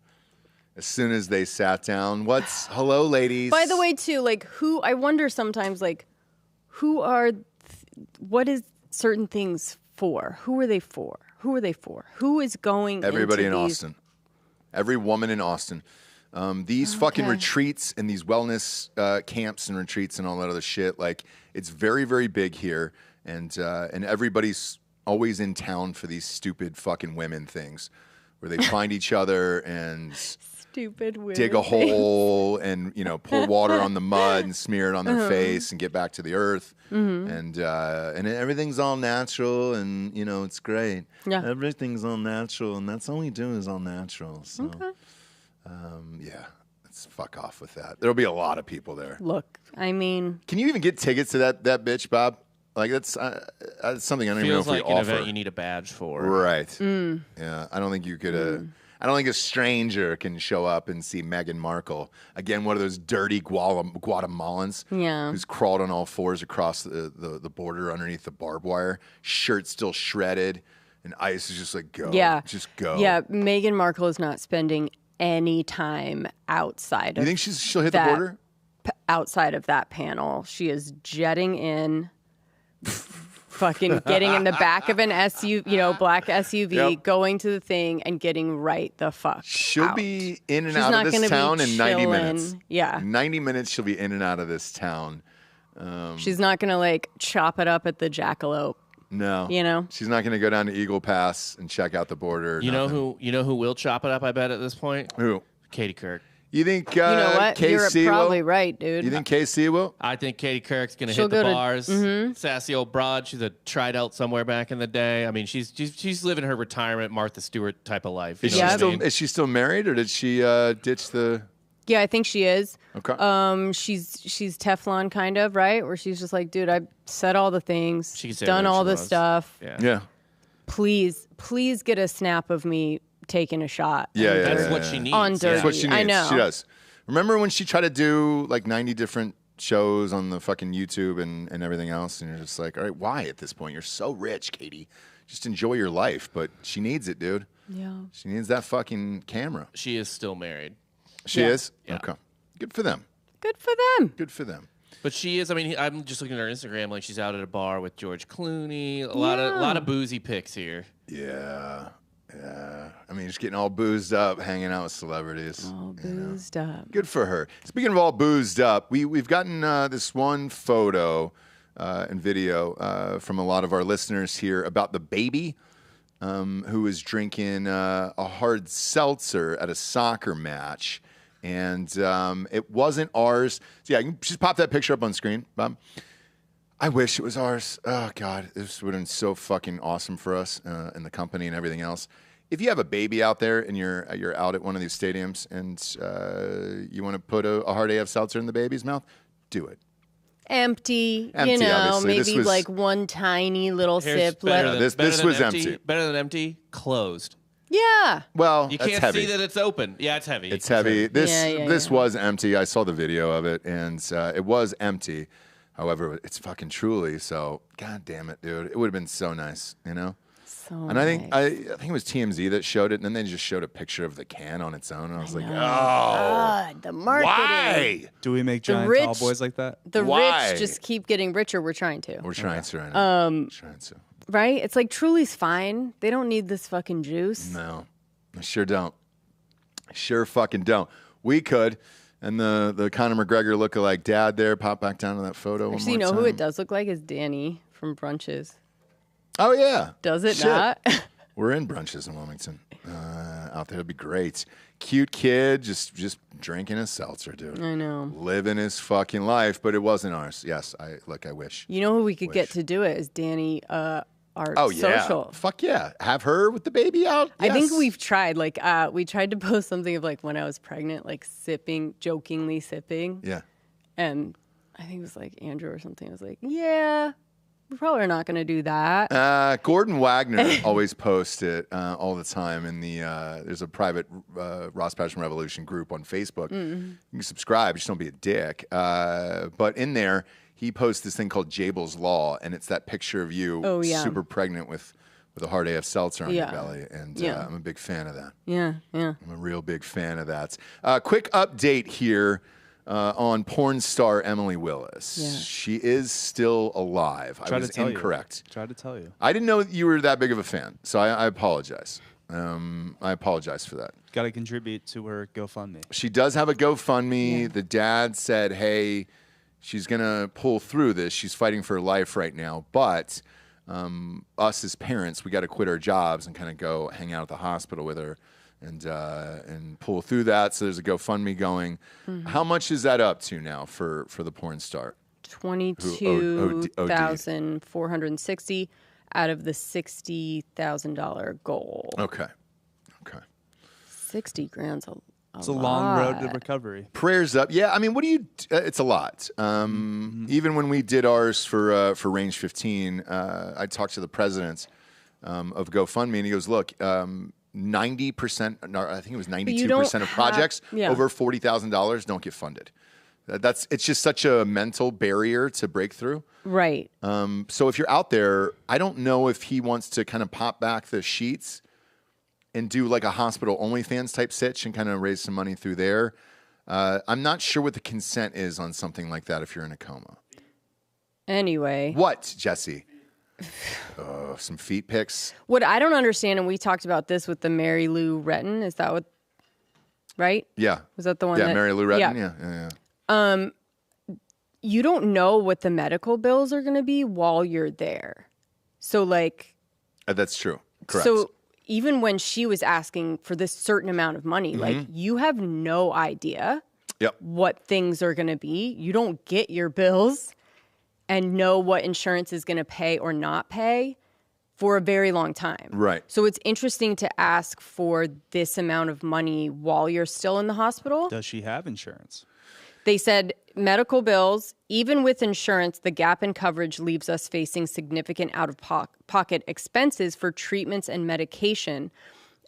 Speaker 1: As soon as they sat down, hello, ladies.
Speaker 3: By the way, too, like I wonder sometimes, like, what is certain things for? Who are they for? Who are they for? Who is going?
Speaker 1: Everybody
Speaker 3: into
Speaker 1: in
Speaker 3: these...
Speaker 1: Austin. Every woman in Austin. These fucking retreats and these wellness camps and retreats and all that other shit. Like, it's very, very big here, and everybody's always in town for these stupid fucking women things, where they find each other and
Speaker 3: stupid women
Speaker 1: dig a hole and pour water on the mud and smear it on their face and get back to the earth, and everything's all natural and it's great.
Speaker 3: Yeah,
Speaker 1: everything's all natural, and that's all we do is all natural. So.
Speaker 3: Okay.
Speaker 1: Yeah, let's fuck off with that. There'll be a lot of people there.
Speaker 3: Look, I mean,
Speaker 1: can you even get tickets to that bitch, Bob? Like that's something I don't even know if we offer.
Speaker 5: Feels like an event you need a badge for.
Speaker 1: Right. Yeah, I don't think you could. I don't think a stranger can show up and see Meghan Markle again. One of those dirty Guatemalans, who's crawled on all fours across the border underneath the barbed wire, shirt still shredded, and ICE is just like go.
Speaker 3: Yeah,
Speaker 1: just go.
Speaker 3: Yeah, Meghan Markle is not spending any time outside of.
Speaker 1: You think she'll hit the border?
Speaker 3: Outside of that panel, she is jetting in, fucking getting in the back of an SUV, black SUV, going to the thing and getting right the fuck.
Speaker 1: She'll be in and out of this town in 90 minutes.
Speaker 3: Yeah,
Speaker 1: 90 minutes. She'll be in and out of this town.
Speaker 3: She's not gonna chop it up at the Jackalope.
Speaker 1: No, she's not going to go down to Eagle Pass and check out the border.
Speaker 5: You know who will chop it up? I bet at this point.
Speaker 1: Who?
Speaker 5: Katie Couric.
Speaker 1: You think?
Speaker 3: You know what?
Speaker 1: KC
Speaker 3: You're probably
Speaker 1: will?
Speaker 3: right, dude.
Speaker 1: You think KC will?
Speaker 5: I think Katie Couric's going to hit the bars. Sassy old broad. She's a tried out somewhere back in the day. I mean, she's living her retirement Martha Stewart type of life.
Speaker 1: Is she still married, or did she ditch the?
Speaker 3: Yeah, I think she is.
Speaker 1: Okay.
Speaker 3: She's Teflon kind of, right? Where she's just like, dude, I said all the things.
Speaker 5: She can say
Speaker 3: done all the stuff.
Speaker 1: Yeah.
Speaker 3: Please get a snap of me taking a shot.
Speaker 1: Yeah,
Speaker 5: that's what she needs.
Speaker 3: On Dirty.
Speaker 1: That's what she needs.
Speaker 3: I know.
Speaker 1: She does. Remember when she tried to do like 90 different shows on the fucking YouTube and everything else, and you're just like, all right, why at this point? You're so rich, Katie. Just enjoy your life. But she needs it, dude.
Speaker 3: Yeah.
Speaker 1: She needs that fucking camera.
Speaker 5: She is still married.
Speaker 1: She is?
Speaker 5: Yeah.
Speaker 1: Okay. Good for them.
Speaker 3: Good for them.
Speaker 1: Good for them.
Speaker 5: But she is. I mean, I'm just looking at her Instagram. Like she's out at a bar with George Clooney. A lot of boozy pics here.
Speaker 1: Yeah. I mean, just getting all boozed up, hanging out with celebrities.
Speaker 3: All boozed up.
Speaker 1: Good for her. Speaking of all boozed up, we've gotten this one photo and video from a lot of our listeners here about the baby who was drinking a hard seltzer at a soccer match. And it wasn't ours. So yeah, you can just pop that picture up on screen, Bob. I wish it was ours. Oh, God. This would have been so fucking awesome for us and the company and everything else. If you have a baby out there and you're out at one of these stadiums and you want to put a hard AF seltzer in the baby's mouth, do it.
Speaker 3: Empty,
Speaker 1: obviously.
Speaker 3: maybe like one tiny little sip.
Speaker 1: This was empty.
Speaker 5: Better than empty. Closed.
Speaker 3: Yeah.
Speaker 1: Well,
Speaker 5: you can't see that it's open. Yeah, it's heavy.
Speaker 1: It's heavy. This was empty. I saw the video of it, and it was empty. However, it's fucking truly. So, god damn it, dude. It would have been so nice, And I think it was TMZ that showed it, and then they just showed a picture of the can on its own, and I was like, oh,
Speaker 3: God, the marketing.
Speaker 1: Why?
Speaker 4: Do we make giant tall boys like that?
Speaker 3: The rich just keep getting richer. We're trying to.
Speaker 1: We're trying to right now. Trying to.
Speaker 3: Right? It's like Truly's fine. They don't need this fucking juice.
Speaker 1: No, I sure don't. I sure fucking don't. We could. And the Conor McGregor lookalike dad there, pop back down to that photo.
Speaker 3: Actually, you know who it does look like is Danny from Brunches.
Speaker 1: Oh, yeah.
Speaker 3: Does it
Speaker 1: Shit.
Speaker 3: not?
Speaker 1: We're in Brunches in Wilmington. Out there would be great. Cute kid, just drinking a seltzer, dude.
Speaker 3: I know.
Speaker 1: Living his fucking life, but it wasn't ours. Yes, I wish.
Speaker 3: You know who we could get to do it is Danny, our social.
Speaker 1: Fuck yeah. Have her with the baby out? Yes.
Speaker 3: I think we've tried. Like, we tried to post something of like when I was pregnant, like sipping, jokingly sipping.
Speaker 1: Yeah.
Speaker 3: And I think it was like Andrew or something. I was like, yeah, we probably are not going to do that.
Speaker 1: Gordon Wagner always posts it all the time in the there's a private Ross Passion Revolution group on Facebook.
Speaker 3: Mm-hmm.
Speaker 1: You can subscribe, just don't be a dick. But in there, he posts this thing called Jabel's Law, and it's that picture of you super pregnant with a hard AF seltzer on your belly. And I'm a big fan of that.
Speaker 3: Yeah.
Speaker 1: I'm a real big fan of that. Quick update here on porn star Emily Willis.
Speaker 3: Yeah.
Speaker 1: She is still alive. I was incorrect.
Speaker 4: Tried to tell you.
Speaker 1: I didn't know you were that big of a fan, so I apologize. I apologize for that.
Speaker 4: Got to contribute to her GoFundMe.
Speaker 1: She does have a GoFundMe. Yeah. The dad said, hey, she's going to pull through this. She's fighting for her life right now. But us as parents, we got to quit our jobs and kind of go hang out at the hospital with her and pull through that. So there's a GoFundMe going. Mm-hmm. How much is that up to now for the porn star?
Speaker 3: $22,460 out of the $60,000 goal.
Speaker 1: Okay.
Speaker 3: 60 grand's
Speaker 4: it's a long road to recovery.
Speaker 1: Prayers up. Yeah, I mean, what do you... it's a lot. Even when we did ours for Range 15, I talked to the president of GoFundMe, and he goes, look, 90%, I think it was 92% of projects over $40,000 don't get funded. It's just such a mental barrier to break through.
Speaker 3: Right.
Speaker 1: So if you're out there, I don't know if he wants to kind of pop back the sheets and do like a hospital OnlyFans type sitch and kind of raise some money through there. I'm not sure what the consent is on something like that if you're in a coma.
Speaker 3: Anyway.
Speaker 1: What, Jesse? Some feet pics?
Speaker 3: What I don't understand, and we talked about this with the Mary Lou Retton, is that what, right?
Speaker 1: Yeah.
Speaker 3: Was that the one?
Speaker 1: Yeah, Mary Lou Retton, yeah.
Speaker 3: You don't know what the medical bills are going to be while you're there. So like...
Speaker 1: that's true. Correct.
Speaker 3: So even when she was asking for this certain amount of money, like you have no idea what things are going to be. You don't get your bills and know what insurance is going to pay or not pay for a very long time.
Speaker 1: Right.
Speaker 3: So it's interesting to ask for this amount of money while you're still in the hospital.
Speaker 4: Does she have insurance?
Speaker 3: They said medical bills, even with insurance, the gap in coverage leaves us facing significant out-of-pocket expenses for treatments and medication.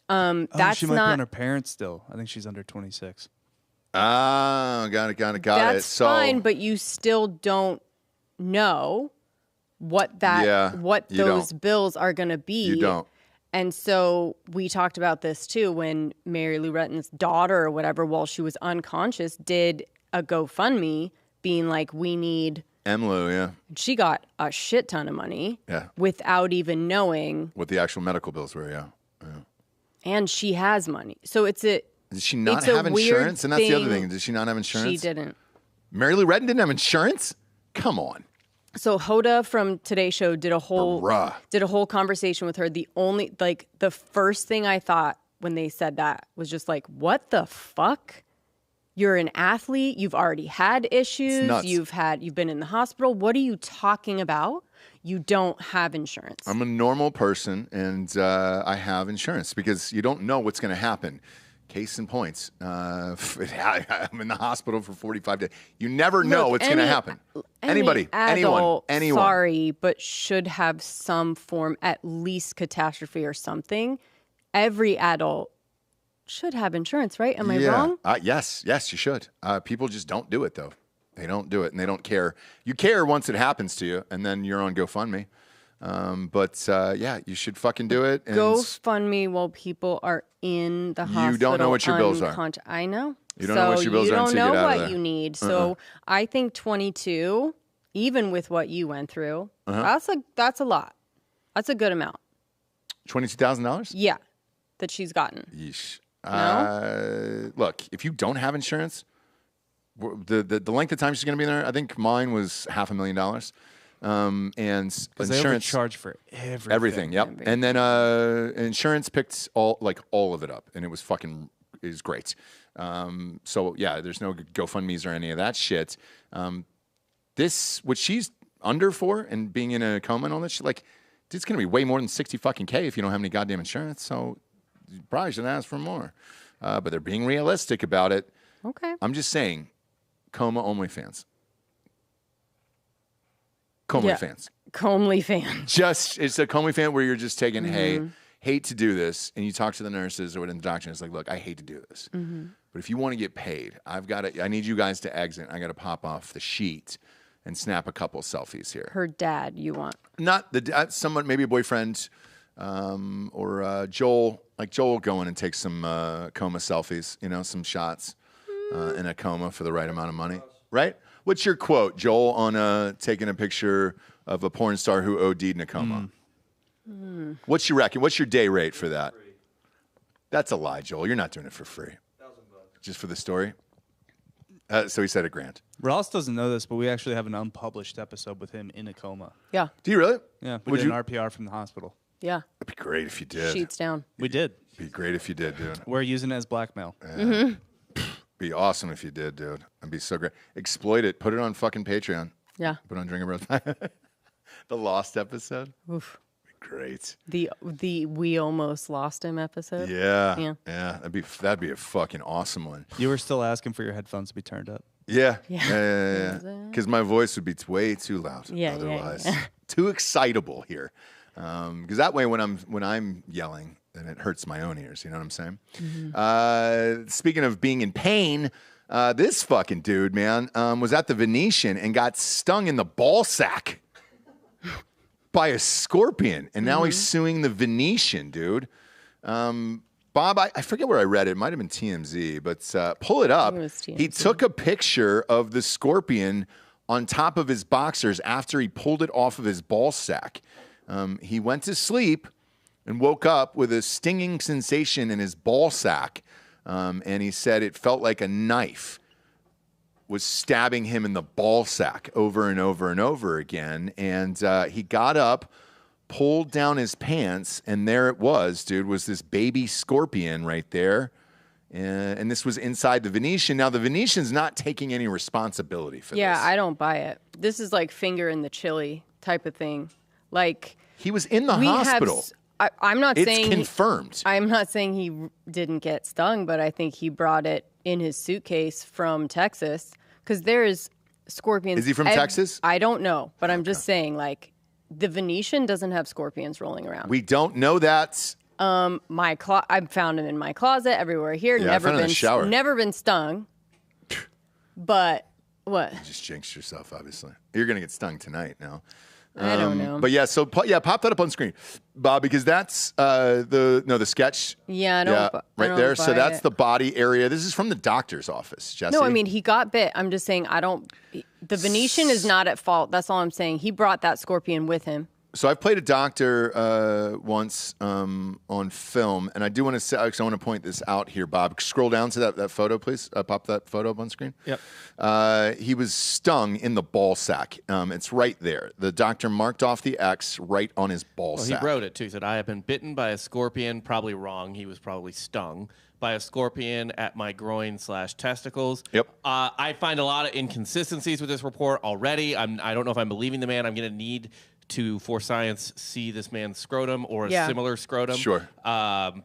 Speaker 3: That's
Speaker 4: she might be on her parents still. I think she's under 26.
Speaker 1: Got it.
Speaker 3: That's fine, but you still don't know what those bills are going to be.
Speaker 1: You don't.
Speaker 3: And so we talked about this too when Mary Lou Retton's daughter or whatever, while she was unconscious, did a GoFundMe being like, we need...
Speaker 1: Emlu, yeah.
Speaker 3: She got a shit ton of money without even knowing...
Speaker 1: what the actual medical bills were, yeah.
Speaker 3: And she has money. So it's a...
Speaker 1: Does she not have insurance? And that's the other thing. Does she not have insurance?
Speaker 3: She didn't.
Speaker 1: Mary Lou Retton didn't have insurance? Come on.
Speaker 3: So Hoda from Today Show did a whole conversation with her. The first thing I thought when they said that was just like, what the fuck? You're an athlete. You've already had issues. You've been in the hospital. What are you talking about? You don't have insurance.
Speaker 1: I'm a normal person, and I have insurance because you don't know what's going to happen. Case in points. I'm in the hospital for 45 days. You never know what's going to happen. Anybody, anyone.
Speaker 3: Sorry, but should have some form, at least catastrophe or something. Every adult should have insurance, right? Am I wrong?
Speaker 1: Yes, you should. People just don't do it, though. They don't do it, and they don't care. You care once it happens to you, and then you're on GoFundMe. You should fucking do it. And
Speaker 3: GoFundMe while people are in the hospital.
Speaker 1: You don't know what your bills are.
Speaker 3: I know.
Speaker 1: You don't know what your bills are until you get out of there.
Speaker 3: You don't know what you need. So I think 22, even with what you went through, that's a lot. That's a good amount.
Speaker 1: $22,000?
Speaker 3: Yeah, that she's gotten.
Speaker 1: Yeesh.
Speaker 3: No?
Speaker 1: Look, if you don't have insurance, the length of time she's going to be there, I think mine was $500,000. And insurance
Speaker 4: charge for everything.
Speaker 1: Everything, yep. And then insurance picked all of it up, and it was great. There's no GoFundMe's or any of that shit. What she's under for and being in a coma and all that shit, like, it's gonna be way more than 60 fucking K if you don't have any goddamn insurance. So you probably should ask for more. But they're being realistic about it.
Speaker 3: Okay.
Speaker 1: I'm just saying, coma OnlyFans. Comely fans. It's a Comely fan where you're just taking, hey, hate to do this, and you talk to the nurses or the doctor, and it's like, look, I hate to do this, but if you want to get paid, I need you guys to exit. I got to pop off the sheet and snap a couple selfies here.
Speaker 3: Her dad, you want?
Speaker 1: Not the someone, maybe a boyfriend, or Joel. Like Joel, go in and take some coma selfies, some shots. in a coma for the right amount of money, right? What's your quote, Joel, on taking a picture of a porn star who OD'd in a coma? What's your reckon? What's your day rate for that? That's a lie, Joel. You're not doing it for free. $1,000. Just for the story? So he said $1,000.
Speaker 4: Ross doesn't know this, but we actually have an unpublished episode with him in a coma.
Speaker 3: Yeah.
Speaker 1: Do you really?
Speaker 4: Yeah. We did an RPR from the hospital.
Speaker 3: Yeah.
Speaker 1: It'd be great if you did.
Speaker 3: Sheets down.
Speaker 4: We did.
Speaker 1: It'd be great if you did, dude.
Speaker 4: We're using it as blackmail.
Speaker 1: Be awesome if you did, dude. It'd be so great. Exploit it. Put it on fucking Patreon.
Speaker 3: Yeah.
Speaker 1: Put it on Drinking Bros. The Lost episode.
Speaker 3: Oof.
Speaker 1: Great.
Speaker 3: The we almost lost him episode.
Speaker 1: Yeah. That'd be a fucking awesome one.
Speaker 4: You were still asking for your headphones to be turned up.
Speaker 1: Yeah. Because my voice would be way too loud. Otherwise, too excitable here. Because that way, when I'm yelling, then it hurts my own ears. You know what I'm saying? Speaking of being in pain, this fucking dude, man, was at the Venetian and got stung in the ball sack by a scorpion, and now he's suing the Venetian, dude. Bob, I forget where I read it. It might have been TMZ, but pull it up. He took a picture of the scorpion on top of his boxers after he pulled it off of his ball sack. He went to sleep and woke up with a stinging sensation in his ball sack, and he said it felt like a knife was stabbing him in the ball sack over and over and over again. And he got up, pulled down his pants, and there it was, dude, was this baby scorpion right there. And this was inside the Venetian. Now, the Venetian's not taking any responsibility for this.
Speaker 3: Yeah, I don't buy it. This is like finger in the chili type of thing. Like,
Speaker 1: he was in the hospital.
Speaker 3: I'm not saying
Speaker 1: it's confirmed.
Speaker 3: I'm not saying he didn't get stung, but I think he brought it in his suitcase from Texas because there is scorpions.
Speaker 1: Is he from Texas?
Speaker 3: I don't know, but I'm just saying, like, the Venetian doesn't have scorpions rolling around.
Speaker 1: We don't know that.
Speaker 3: I found him in my closet everywhere here.
Speaker 1: Yeah, I found him in the shower.
Speaker 3: Never been stung. But what?
Speaker 1: You just jinxed yourself, obviously. You're gonna get stung tonight now.
Speaker 3: I don't know.
Speaker 1: But yeah, pop that up on screen, Bob, because that's the sketch.
Speaker 3: Yeah,
Speaker 1: right there. So that's the body area. This is from the doctor's office, Jesse.
Speaker 3: No, I mean, he got bit. I'm just saying the Venetian is not at fault. That's all I'm saying. He brought that scorpion with him.
Speaker 1: So I've played a doctor once on film, and I do want to say, because I want to point this out here, Bob. Scroll down to that photo, please. Pop that photo up on screen.
Speaker 5: Yep.
Speaker 1: He was stung in the ball sack. It's right there. The doctor marked off the X right on his ball sack.
Speaker 5: He wrote it, too. He said, I have been bitten by a scorpion. Probably wrong. He was probably stung by a scorpion at my groin/testicles.
Speaker 1: Yep.
Speaker 5: I find a lot of inconsistencies with this report already. I don't know if I'm believing the man. I'm going to need to, for science, see this man's scrotum or a similar scrotum.
Speaker 1: Sure.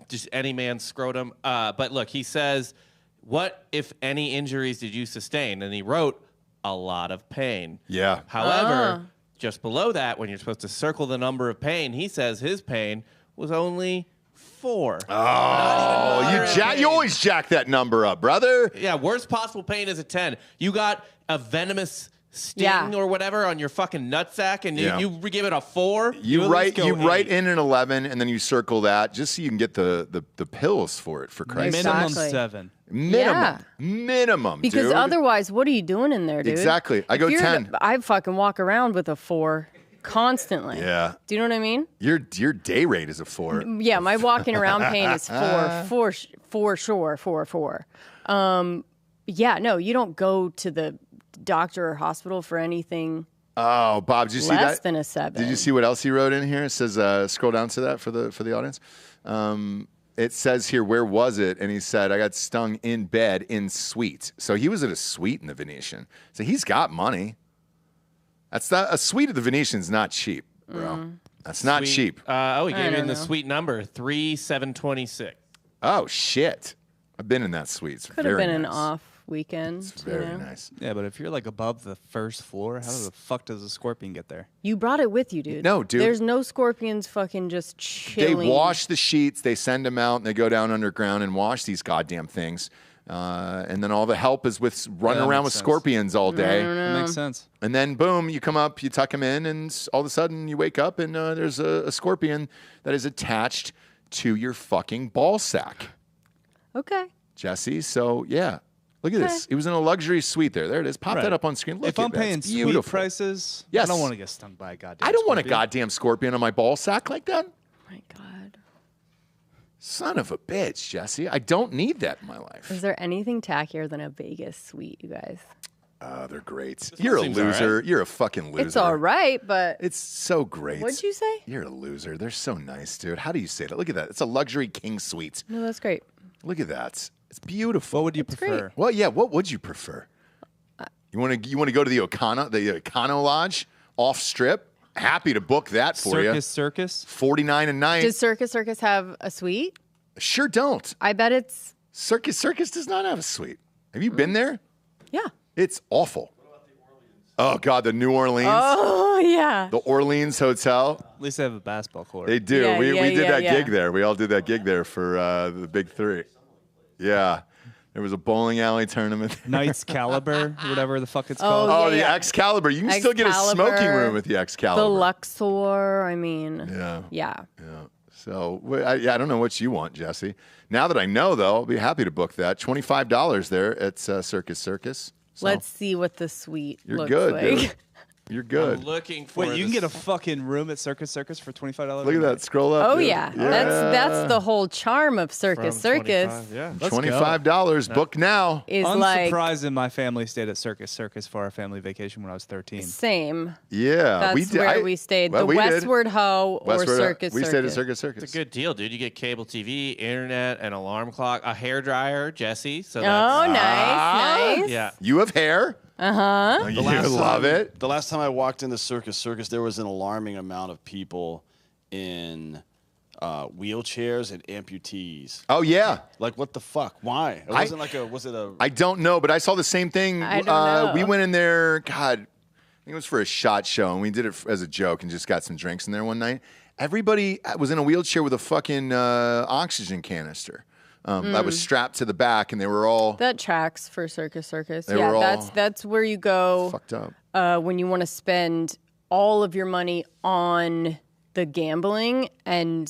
Speaker 5: Just any man's scrotum. But look, he says, what, if any, injuries did you sustain? And he wrote, a lot of pain.
Speaker 1: Yeah.
Speaker 5: However, just below that, when you're supposed to circle the number of pain, he says his pain was only 4.
Speaker 1: Oh, you always jack that number up, brother.
Speaker 5: Yeah, worst possible pain is a 10. You got a venomous sting or whatever on your fucking nutsack, and you give it a 4.
Speaker 1: You write in an 11, and then you circle that just so you can get the pills for it. For Christ's sake.
Speaker 4: Minimum 7.
Speaker 1: Minimum.
Speaker 3: Because
Speaker 1: dude.
Speaker 3: Otherwise, what are you doing in there, dude?
Speaker 1: Exactly. I go 10.
Speaker 3: I fucking walk around with a 4 constantly.
Speaker 1: Yeah.
Speaker 3: Do you know what I mean?
Speaker 1: Your day rate is a 4.
Speaker 3: Yeah, my walking around pain is 4 for sure. 4. Yeah, no, you don't go to the doctor or hospital for anything.
Speaker 1: Oh, Bob, did you see that?
Speaker 3: Less than a 7.
Speaker 1: Did you see what else he wrote in here? It says, scroll down to that for the audience. It says here, where was it? And he said, I got stung in bed in suite. So he was at a suite in the Venetian. So he's got money. That's not a suite of the Venetian's not cheap, bro. That's not cheap.
Speaker 5: He gave me the suite number 3726.
Speaker 1: Oh shit! I've been in that suite.
Speaker 3: Could have been an off weekend.
Speaker 1: It's very nice.
Speaker 4: Yeah, but if you're like above the first floor, how the fuck does a scorpion get there?
Speaker 3: You brought it with you, dude.
Speaker 1: No, dude.
Speaker 3: There's no scorpions fucking just chilling.
Speaker 1: They wash the sheets. They send them out, and they go down underground and wash these goddamn things. And then all the help is with running around with scorpions all day.
Speaker 4: That makes sense.
Speaker 1: And then, boom, you come up, you tuck them in, and all of a sudden you wake up, and there's a scorpion that is attached to your fucking ball sack.
Speaker 3: Okay.
Speaker 1: Jesse, so yeah. Look at this. He was in a luxury suite there. There it is. Pop that up on screen. Look
Speaker 4: if I'm
Speaker 1: at that.
Speaker 4: paying
Speaker 1: It's beautiful.
Speaker 4: suite prices,
Speaker 1: Yes.
Speaker 4: I don't want to get stung by a goddamn
Speaker 1: I don't want a
Speaker 4: scorpion.
Speaker 1: goddamn scorpion on my ball sack like that.
Speaker 3: Oh my God.
Speaker 1: Son of a bitch, Jesse. I don't need that in my life.
Speaker 3: Is there anything tackier than a Vegas suite, you guys?
Speaker 1: They're great. You're a
Speaker 5: seems all
Speaker 1: loser.
Speaker 5: right.
Speaker 1: You're a fucking loser.
Speaker 3: It's all right, but
Speaker 1: It's so great.
Speaker 3: what'd you say?
Speaker 1: You're a loser. They're so nice, dude. How do you say that? Look at that. It's a luxury king suite.
Speaker 3: No, that's great.
Speaker 1: Look at that. It's beautiful.
Speaker 4: What would you prefer?
Speaker 3: great.
Speaker 1: Well, yeah. What would you prefer? You want to go to the Econo Lodge off strip? Happy to book that for you.
Speaker 4: Circus?
Speaker 1: $49 a night.
Speaker 3: Does Circus have a suite?
Speaker 1: Sure don't.
Speaker 3: I bet it's
Speaker 1: Circus does not have a suite. Have you been there?
Speaker 3: yeah.
Speaker 1: It's awful. Oh God, the New Orleans.
Speaker 3: Oh yeah.
Speaker 1: The Orleans Hotel.
Speaker 4: At least they have a basketball court.
Speaker 1: They do.
Speaker 3: Yeah,
Speaker 1: we did
Speaker 3: yeah,
Speaker 1: that
Speaker 3: yeah.
Speaker 1: gig there. We all did that gig there for the Big Three. Yeah. There was a bowling alley tournament.
Speaker 4: Knights Caliber, whatever the fuck it's
Speaker 3: Oh,
Speaker 4: called.
Speaker 1: Oh,
Speaker 3: yeah,
Speaker 1: the
Speaker 3: yeah.
Speaker 1: Excalibur. You can still get a smoking
Speaker 3: Excalibur,
Speaker 1: room at the Excalibur.
Speaker 3: The Luxor. I mean.
Speaker 1: Yeah.
Speaker 3: Yeah.
Speaker 1: Yeah. So, I don't know what you want, Jesse. Now that I know, though, I'll be happy to book that. $25 there at Circus. So,
Speaker 3: Let's see what the suite
Speaker 1: You're
Speaker 3: looks
Speaker 1: good,
Speaker 3: like.
Speaker 1: dude. You're good.
Speaker 5: I'm looking for.
Speaker 4: Wait, you can
Speaker 5: this-
Speaker 4: get a fucking room at Circus for $25?
Speaker 1: Look at that. Scroll up.
Speaker 3: Oh
Speaker 1: dude.
Speaker 3: yeah. That's the whole charm of Circus.
Speaker 5: from
Speaker 3: Circus
Speaker 5: 25, Yeah.
Speaker 4: Let's go.
Speaker 1: $25. Book now.
Speaker 3: is
Speaker 4: I'm
Speaker 3: like
Speaker 4: surprised that my family stayed at Circus for our family vacation when I was 13.
Speaker 3: same.
Speaker 1: Yeah.
Speaker 3: That's
Speaker 1: we did.
Speaker 3: where we stayed.
Speaker 1: Well,
Speaker 3: The
Speaker 1: we did.
Speaker 3: Westward Ho or
Speaker 1: Westward,
Speaker 3: Circus.
Speaker 1: We stayed at
Speaker 3: Circus.
Speaker 1: Circus.
Speaker 5: It's a good deal, dude. You get cable TV, internet, an alarm clock, a hair dryer, Jesse. So
Speaker 3: Oh,
Speaker 5: that's,
Speaker 3: nice.
Speaker 5: yeah.
Speaker 1: You have hair. You love it.
Speaker 10: The last time I walked into Circus, there was an alarming amount of people in wheelchairs and amputees.
Speaker 1: Oh yeah.
Speaker 10: Like, what the fuck? Why? It wasn't like a. Was it a?
Speaker 1: I don't know, but I saw the same thing.
Speaker 3: I don't know.
Speaker 1: We went in there. God, I think it was for a shot show, and we did it as a joke and just got some drinks in there one night. Everybody was in a wheelchair with a fucking oxygen canister that was strapped to the back, and they were all
Speaker 3: That tracks for Circus.
Speaker 1: They were all
Speaker 3: that's where you go
Speaker 1: fucked up.
Speaker 3: when you want to spend all of your money on the gambling and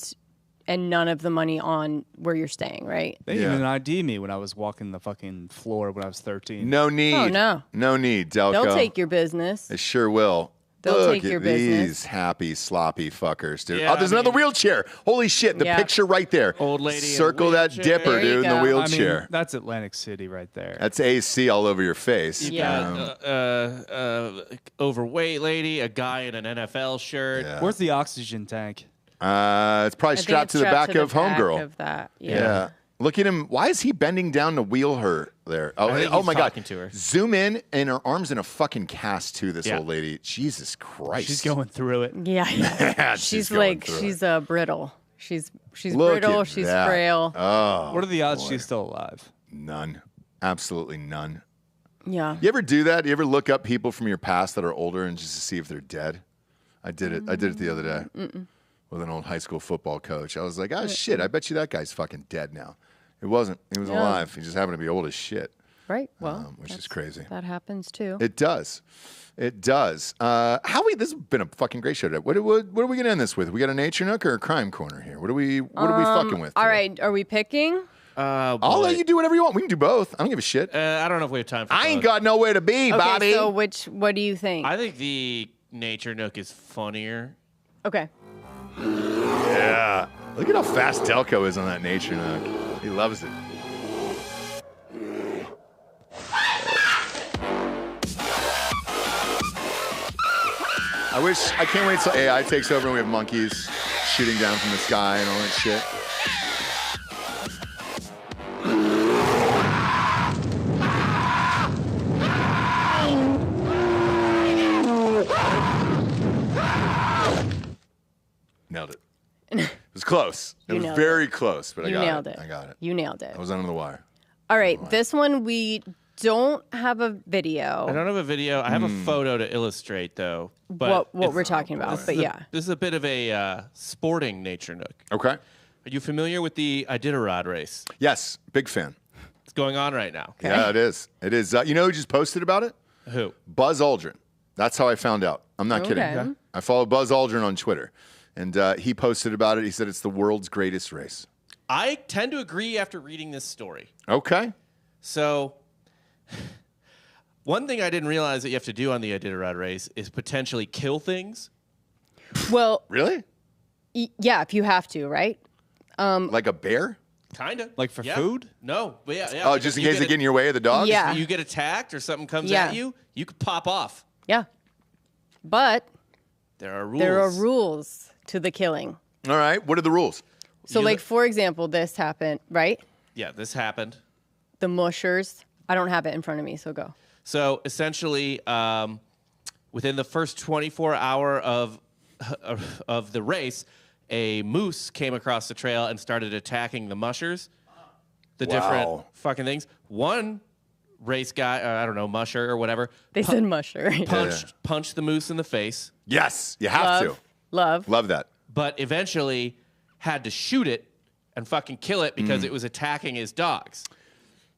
Speaker 3: none of the money on where you're staying, right?
Speaker 4: They didn't even ID me when I was walking the fucking floor when I was 13.
Speaker 1: No need.
Speaker 3: Oh, no.
Speaker 1: No need, Delco.
Speaker 3: They'll take your business.
Speaker 1: They sure will.
Speaker 3: They'll
Speaker 1: Look
Speaker 3: take your
Speaker 1: at
Speaker 3: business.
Speaker 1: these happy, sloppy fuckers, dude.
Speaker 5: Yeah,
Speaker 1: oh, there's
Speaker 5: I
Speaker 1: another
Speaker 5: mean-
Speaker 1: wheelchair. Holy shit, the
Speaker 3: Yeah.
Speaker 1: picture right there.
Speaker 5: Old lady in a
Speaker 1: Circle that
Speaker 5: wheelchair.
Speaker 1: dipper,
Speaker 3: There you
Speaker 1: dude, in the
Speaker 3: go. I mean,
Speaker 1: wheelchair.
Speaker 4: That's Atlantic City right there.
Speaker 1: That's AC all over your face.
Speaker 5: You
Speaker 3: Yeah.
Speaker 5: got overweight lady, a guy in an NFL shirt.
Speaker 1: Yeah.
Speaker 4: Where's the oxygen tank?
Speaker 1: It's probably
Speaker 3: I think
Speaker 1: strapped
Speaker 3: it's
Speaker 1: to the
Speaker 3: strapped
Speaker 1: back
Speaker 3: to
Speaker 1: of
Speaker 3: the back
Speaker 1: Homegirl.
Speaker 3: of that.
Speaker 1: Yeah. Look at him. Why is he bending down to wheel her there? Oh,
Speaker 5: I think
Speaker 1: oh
Speaker 5: he's
Speaker 1: my God.
Speaker 5: talking to her.
Speaker 1: Zoom in, and her arm's in a fucking cast, too, this
Speaker 5: Yeah.
Speaker 1: old lady. Jesus Christ.
Speaker 4: She's going through it.
Speaker 3: Yeah.
Speaker 1: Yeah,
Speaker 3: she's
Speaker 1: going
Speaker 3: like
Speaker 1: through
Speaker 3: she's brittle. She's
Speaker 1: Look
Speaker 3: brittle.
Speaker 1: at
Speaker 3: She's
Speaker 1: that.
Speaker 3: frail.
Speaker 1: Oh,
Speaker 4: What are the odds she's still alive?
Speaker 1: none. Absolutely none.
Speaker 3: Yeah.
Speaker 1: You ever do that? You ever look up people from your past that are older and just to see if they're dead? I did it. I did it the other day with an old high school football coach. I was like, oh, shit, I bet you that guy's fucking dead now. It wasn't. He was alive. He just happened to be old as shit,
Speaker 3: Right. Well,
Speaker 1: which is crazy.
Speaker 3: that happens too.
Speaker 1: It does. It does. This has been a fucking great show today. What are we going to end this with? We got a nature nook or a crime corner here? What are we fucking with?
Speaker 3: All
Speaker 1: today?
Speaker 3: right. Are we picking?
Speaker 1: I'll let you do whatever you want. We can do both. I don't give a shit.
Speaker 5: I don't know if we have time for
Speaker 1: I ain't
Speaker 5: both.
Speaker 1: got nowhere to be,
Speaker 3: Okay.
Speaker 1: Bobby.
Speaker 3: So what do you think?
Speaker 5: I think the nature nook is funnier.
Speaker 3: Okay.
Speaker 1: Yeah. Look at how fast Delco is on that nature nook. He loves it. I can't wait till AI takes over and we have monkeys shooting down from the sky and all that shit. Nailed it. It was close. It
Speaker 3: You
Speaker 1: was
Speaker 3: nailed
Speaker 1: very close, but I
Speaker 3: You
Speaker 1: got
Speaker 3: nailed
Speaker 1: it.
Speaker 3: it.
Speaker 1: I got it.
Speaker 3: You nailed it.
Speaker 1: I was under the wire.
Speaker 3: All right. This one we don't have a video.
Speaker 5: I don't have a video. I have a photo to illustrate, though. But
Speaker 3: what we're talking about. But yeah.
Speaker 5: This is a bit of a sporting nature nook.
Speaker 1: Okay.
Speaker 5: Are you familiar with the Iditarod race?
Speaker 1: Yes, big fan.
Speaker 5: It's going on right now.
Speaker 1: Yeah, it is. It is. You know who just posted about it?
Speaker 5: Who?
Speaker 1: Buzz Aldrin. That's how I found out. I'm not kidding.
Speaker 3: Okay.
Speaker 1: I follow Buzz Aldrin on Twitter, and he posted about it. He said it's the world's greatest race.
Speaker 5: I tend to agree after reading this story.
Speaker 1: Okay.
Speaker 5: So One thing I didn't realize that you have to do on the Iditarod race is potentially kill things.
Speaker 3: Well,
Speaker 1: Really?
Speaker 3: Yeah, if you have to, right?
Speaker 1: Like a bear?
Speaker 5: Kind of.
Speaker 4: Like for food?
Speaker 5: No, but yeah.
Speaker 1: Oh, just in case they get in your way of the dogs?
Speaker 3: Yeah.
Speaker 5: You get attacked or something comes
Speaker 3: Yeah.
Speaker 5: at you, you could pop off.
Speaker 3: Yeah. But
Speaker 5: There are rules.
Speaker 3: there are rules to the killing.
Speaker 1: All right. What are the rules?
Speaker 3: So, like, for example, this happened, right?
Speaker 5: Yeah, this happened.
Speaker 3: The mushers. I don't have it in front of me, so go.
Speaker 5: So essentially, within the first 24 hour of the race, a moose came across the trail and started attacking the mushers. The different fucking things. One race guy, I don't know, musher or whatever.
Speaker 3: They said musher.
Speaker 5: Punched the moose in the face.
Speaker 1: Yes, you have to.
Speaker 3: Love
Speaker 1: that.
Speaker 5: But eventually had to shoot it and fucking kill it because it was attacking his dogs.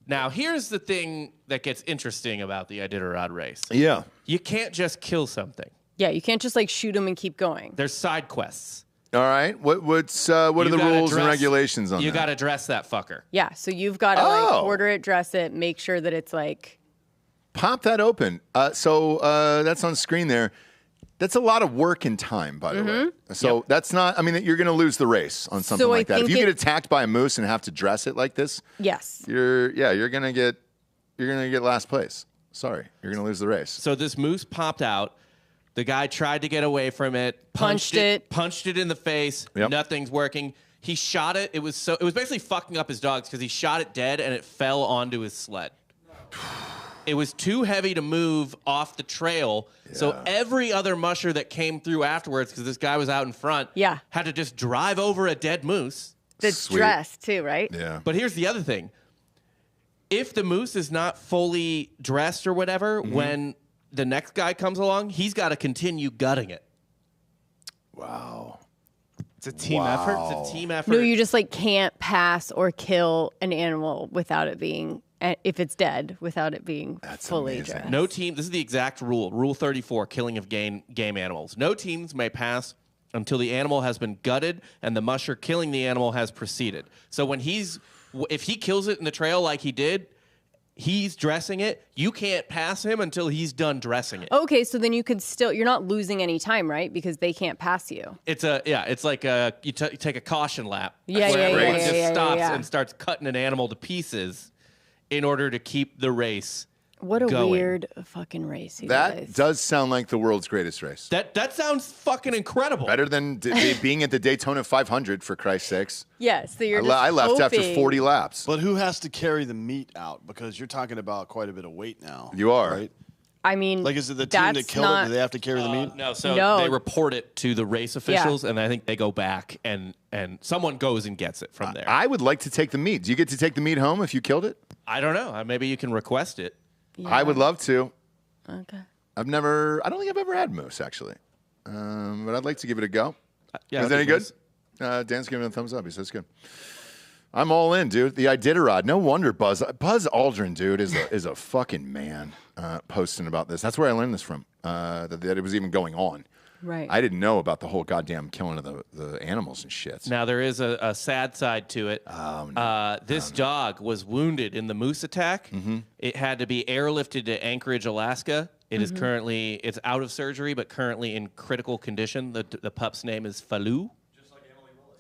Speaker 5: Now, here's the thing that gets interesting about the Iditarod race.
Speaker 1: Yeah.
Speaker 5: You can't just kill something.
Speaker 3: Yeah, you can't just like shoot them and keep going.
Speaker 5: There's side quests.
Speaker 1: All right. What are the rules and regulations on that?
Speaker 5: You got to dress that fucker.
Speaker 3: Yeah, so you've got to like order it, dress it, make sure that it's like
Speaker 1: Pop that open. So that's on screen there. That's a lot of work and time, by the way. So that's not, I mean, you're going to lose the race on something like that. If you get attacked by a moose and have to dress it like this,
Speaker 3: yes,
Speaker 1: you're going to get last place. Sorry, you're going to lose the race.
Speaker 5: So this moose popped out. The guy tried to get away from it, punched it in the face.
Speaker 1: Yep.
Speaker 5: Nothing's working. He shot it. It was basically fucking up his dogs because he shot it dead and it fell onto his sled. It was too heavy to move off the trail, so every other musher that came through afterwards, because this guy was out in front, had to just drive over a dead moose.
Speaker 3: That's dressed too, right?
Speaker 1: Yeah.
Speaker 5: But here's the other thing. If the moose is not fully dressed or whatever, when the next guy comes along, he's got to continue gutting it.
Speaker 1: Wow.
Speaker 4: It's a team effort?
Speaker 5: It's a team effort.
Speaker 3: No, you just like can't pass or kill an animal without it being, if it's dead, without it being fully dressed.
Speaker 5: No team, this is the exact rule, Rule 34, killing of game animals. No teams may pass until the animal has been gutted and the musher killing the animal has proceeded. So if he kills it in the trail like he did, he's dressing it. You can't pass him until he's done dressing it.
Speaker 3: Okay, so then you could still, you're not losing any time, right? Because they can't pass you.
Speaker 5: It's like you take a caution lap.
Speaker 3: Yeah,
Speaker 5: where
Speaker 3: yeah,
Speaker 5: everyone
Speaker 3: yeah,
Speaker 5: just
Speaker 3: yeah,
Speaker 5: stops
Speaker 3: yeah.
Speaker 5: and starts cutting an animal to pieces in order to keep the race
Speaker 3: What a
Speaker 5: going.
Speaker 3: weird fucking race, you
Speaker 1: That
Speaker 3: guys.
Speaker 1: does sound like the world's greatest race.
Speaker 5: That sounds fucking incredible.
Speaker 1: Better than being at the Daytona 500, for Christ's sakes.
Speaker 3: Yes, so you're just
Speaker 1: I left after
Speaker 3: hoping-
Speaker 1: 40 laps.
Speaker 10: But who has to carry the meat out? Because you're talking about quite a bit of weight now.
Speaker 1: You are.
Speaker 10: Right?
Speaker 3: I mean,
Speaker 10: Like, is it the team that
Speaker 3: that's
Speaker 10: killed
Speaker 3: not-
Speaker 10: it? Do they have to carry the meat?
Speaker 5: No, so
Speaker 3: No.
Speaker 5: they report it to the race officials, and I think they go back and someone goes and gets it from there.
Speaker 1: I would like to take the meat. Do you get to take the meat home if you killed it?
Speaker 5: I don't know. Maybe you can request it.
Speaker 1: I would love to.
Speaker 3: Okay.
Speaker 1: I don't think I've ever had moose, actually. But I'd like to give it a go.
Speaker 5: Yeah,
Speaker 1: Is it any good? Dan's giving it a thumbs up. He says good. I'm all in, dude. The Iditarod. No wonder Buzz Aldrin, dude, is a fucking man posting about this. That's where I learned this from, that it was even going on.
Speaker 3: Right.
Speaker 1: I didn't know about the whole goddamn killing of the animals and shit.
Speaker 5: Now, there is a sad side to it.
Speaker 1: Oh, no.
Speaker 5: This dog was wounded in the moose attack. It had to be airlifted to Anchorage, Alaska. It is currently, it's out of surgery, but currently in critical condition. The pup's name is Falou.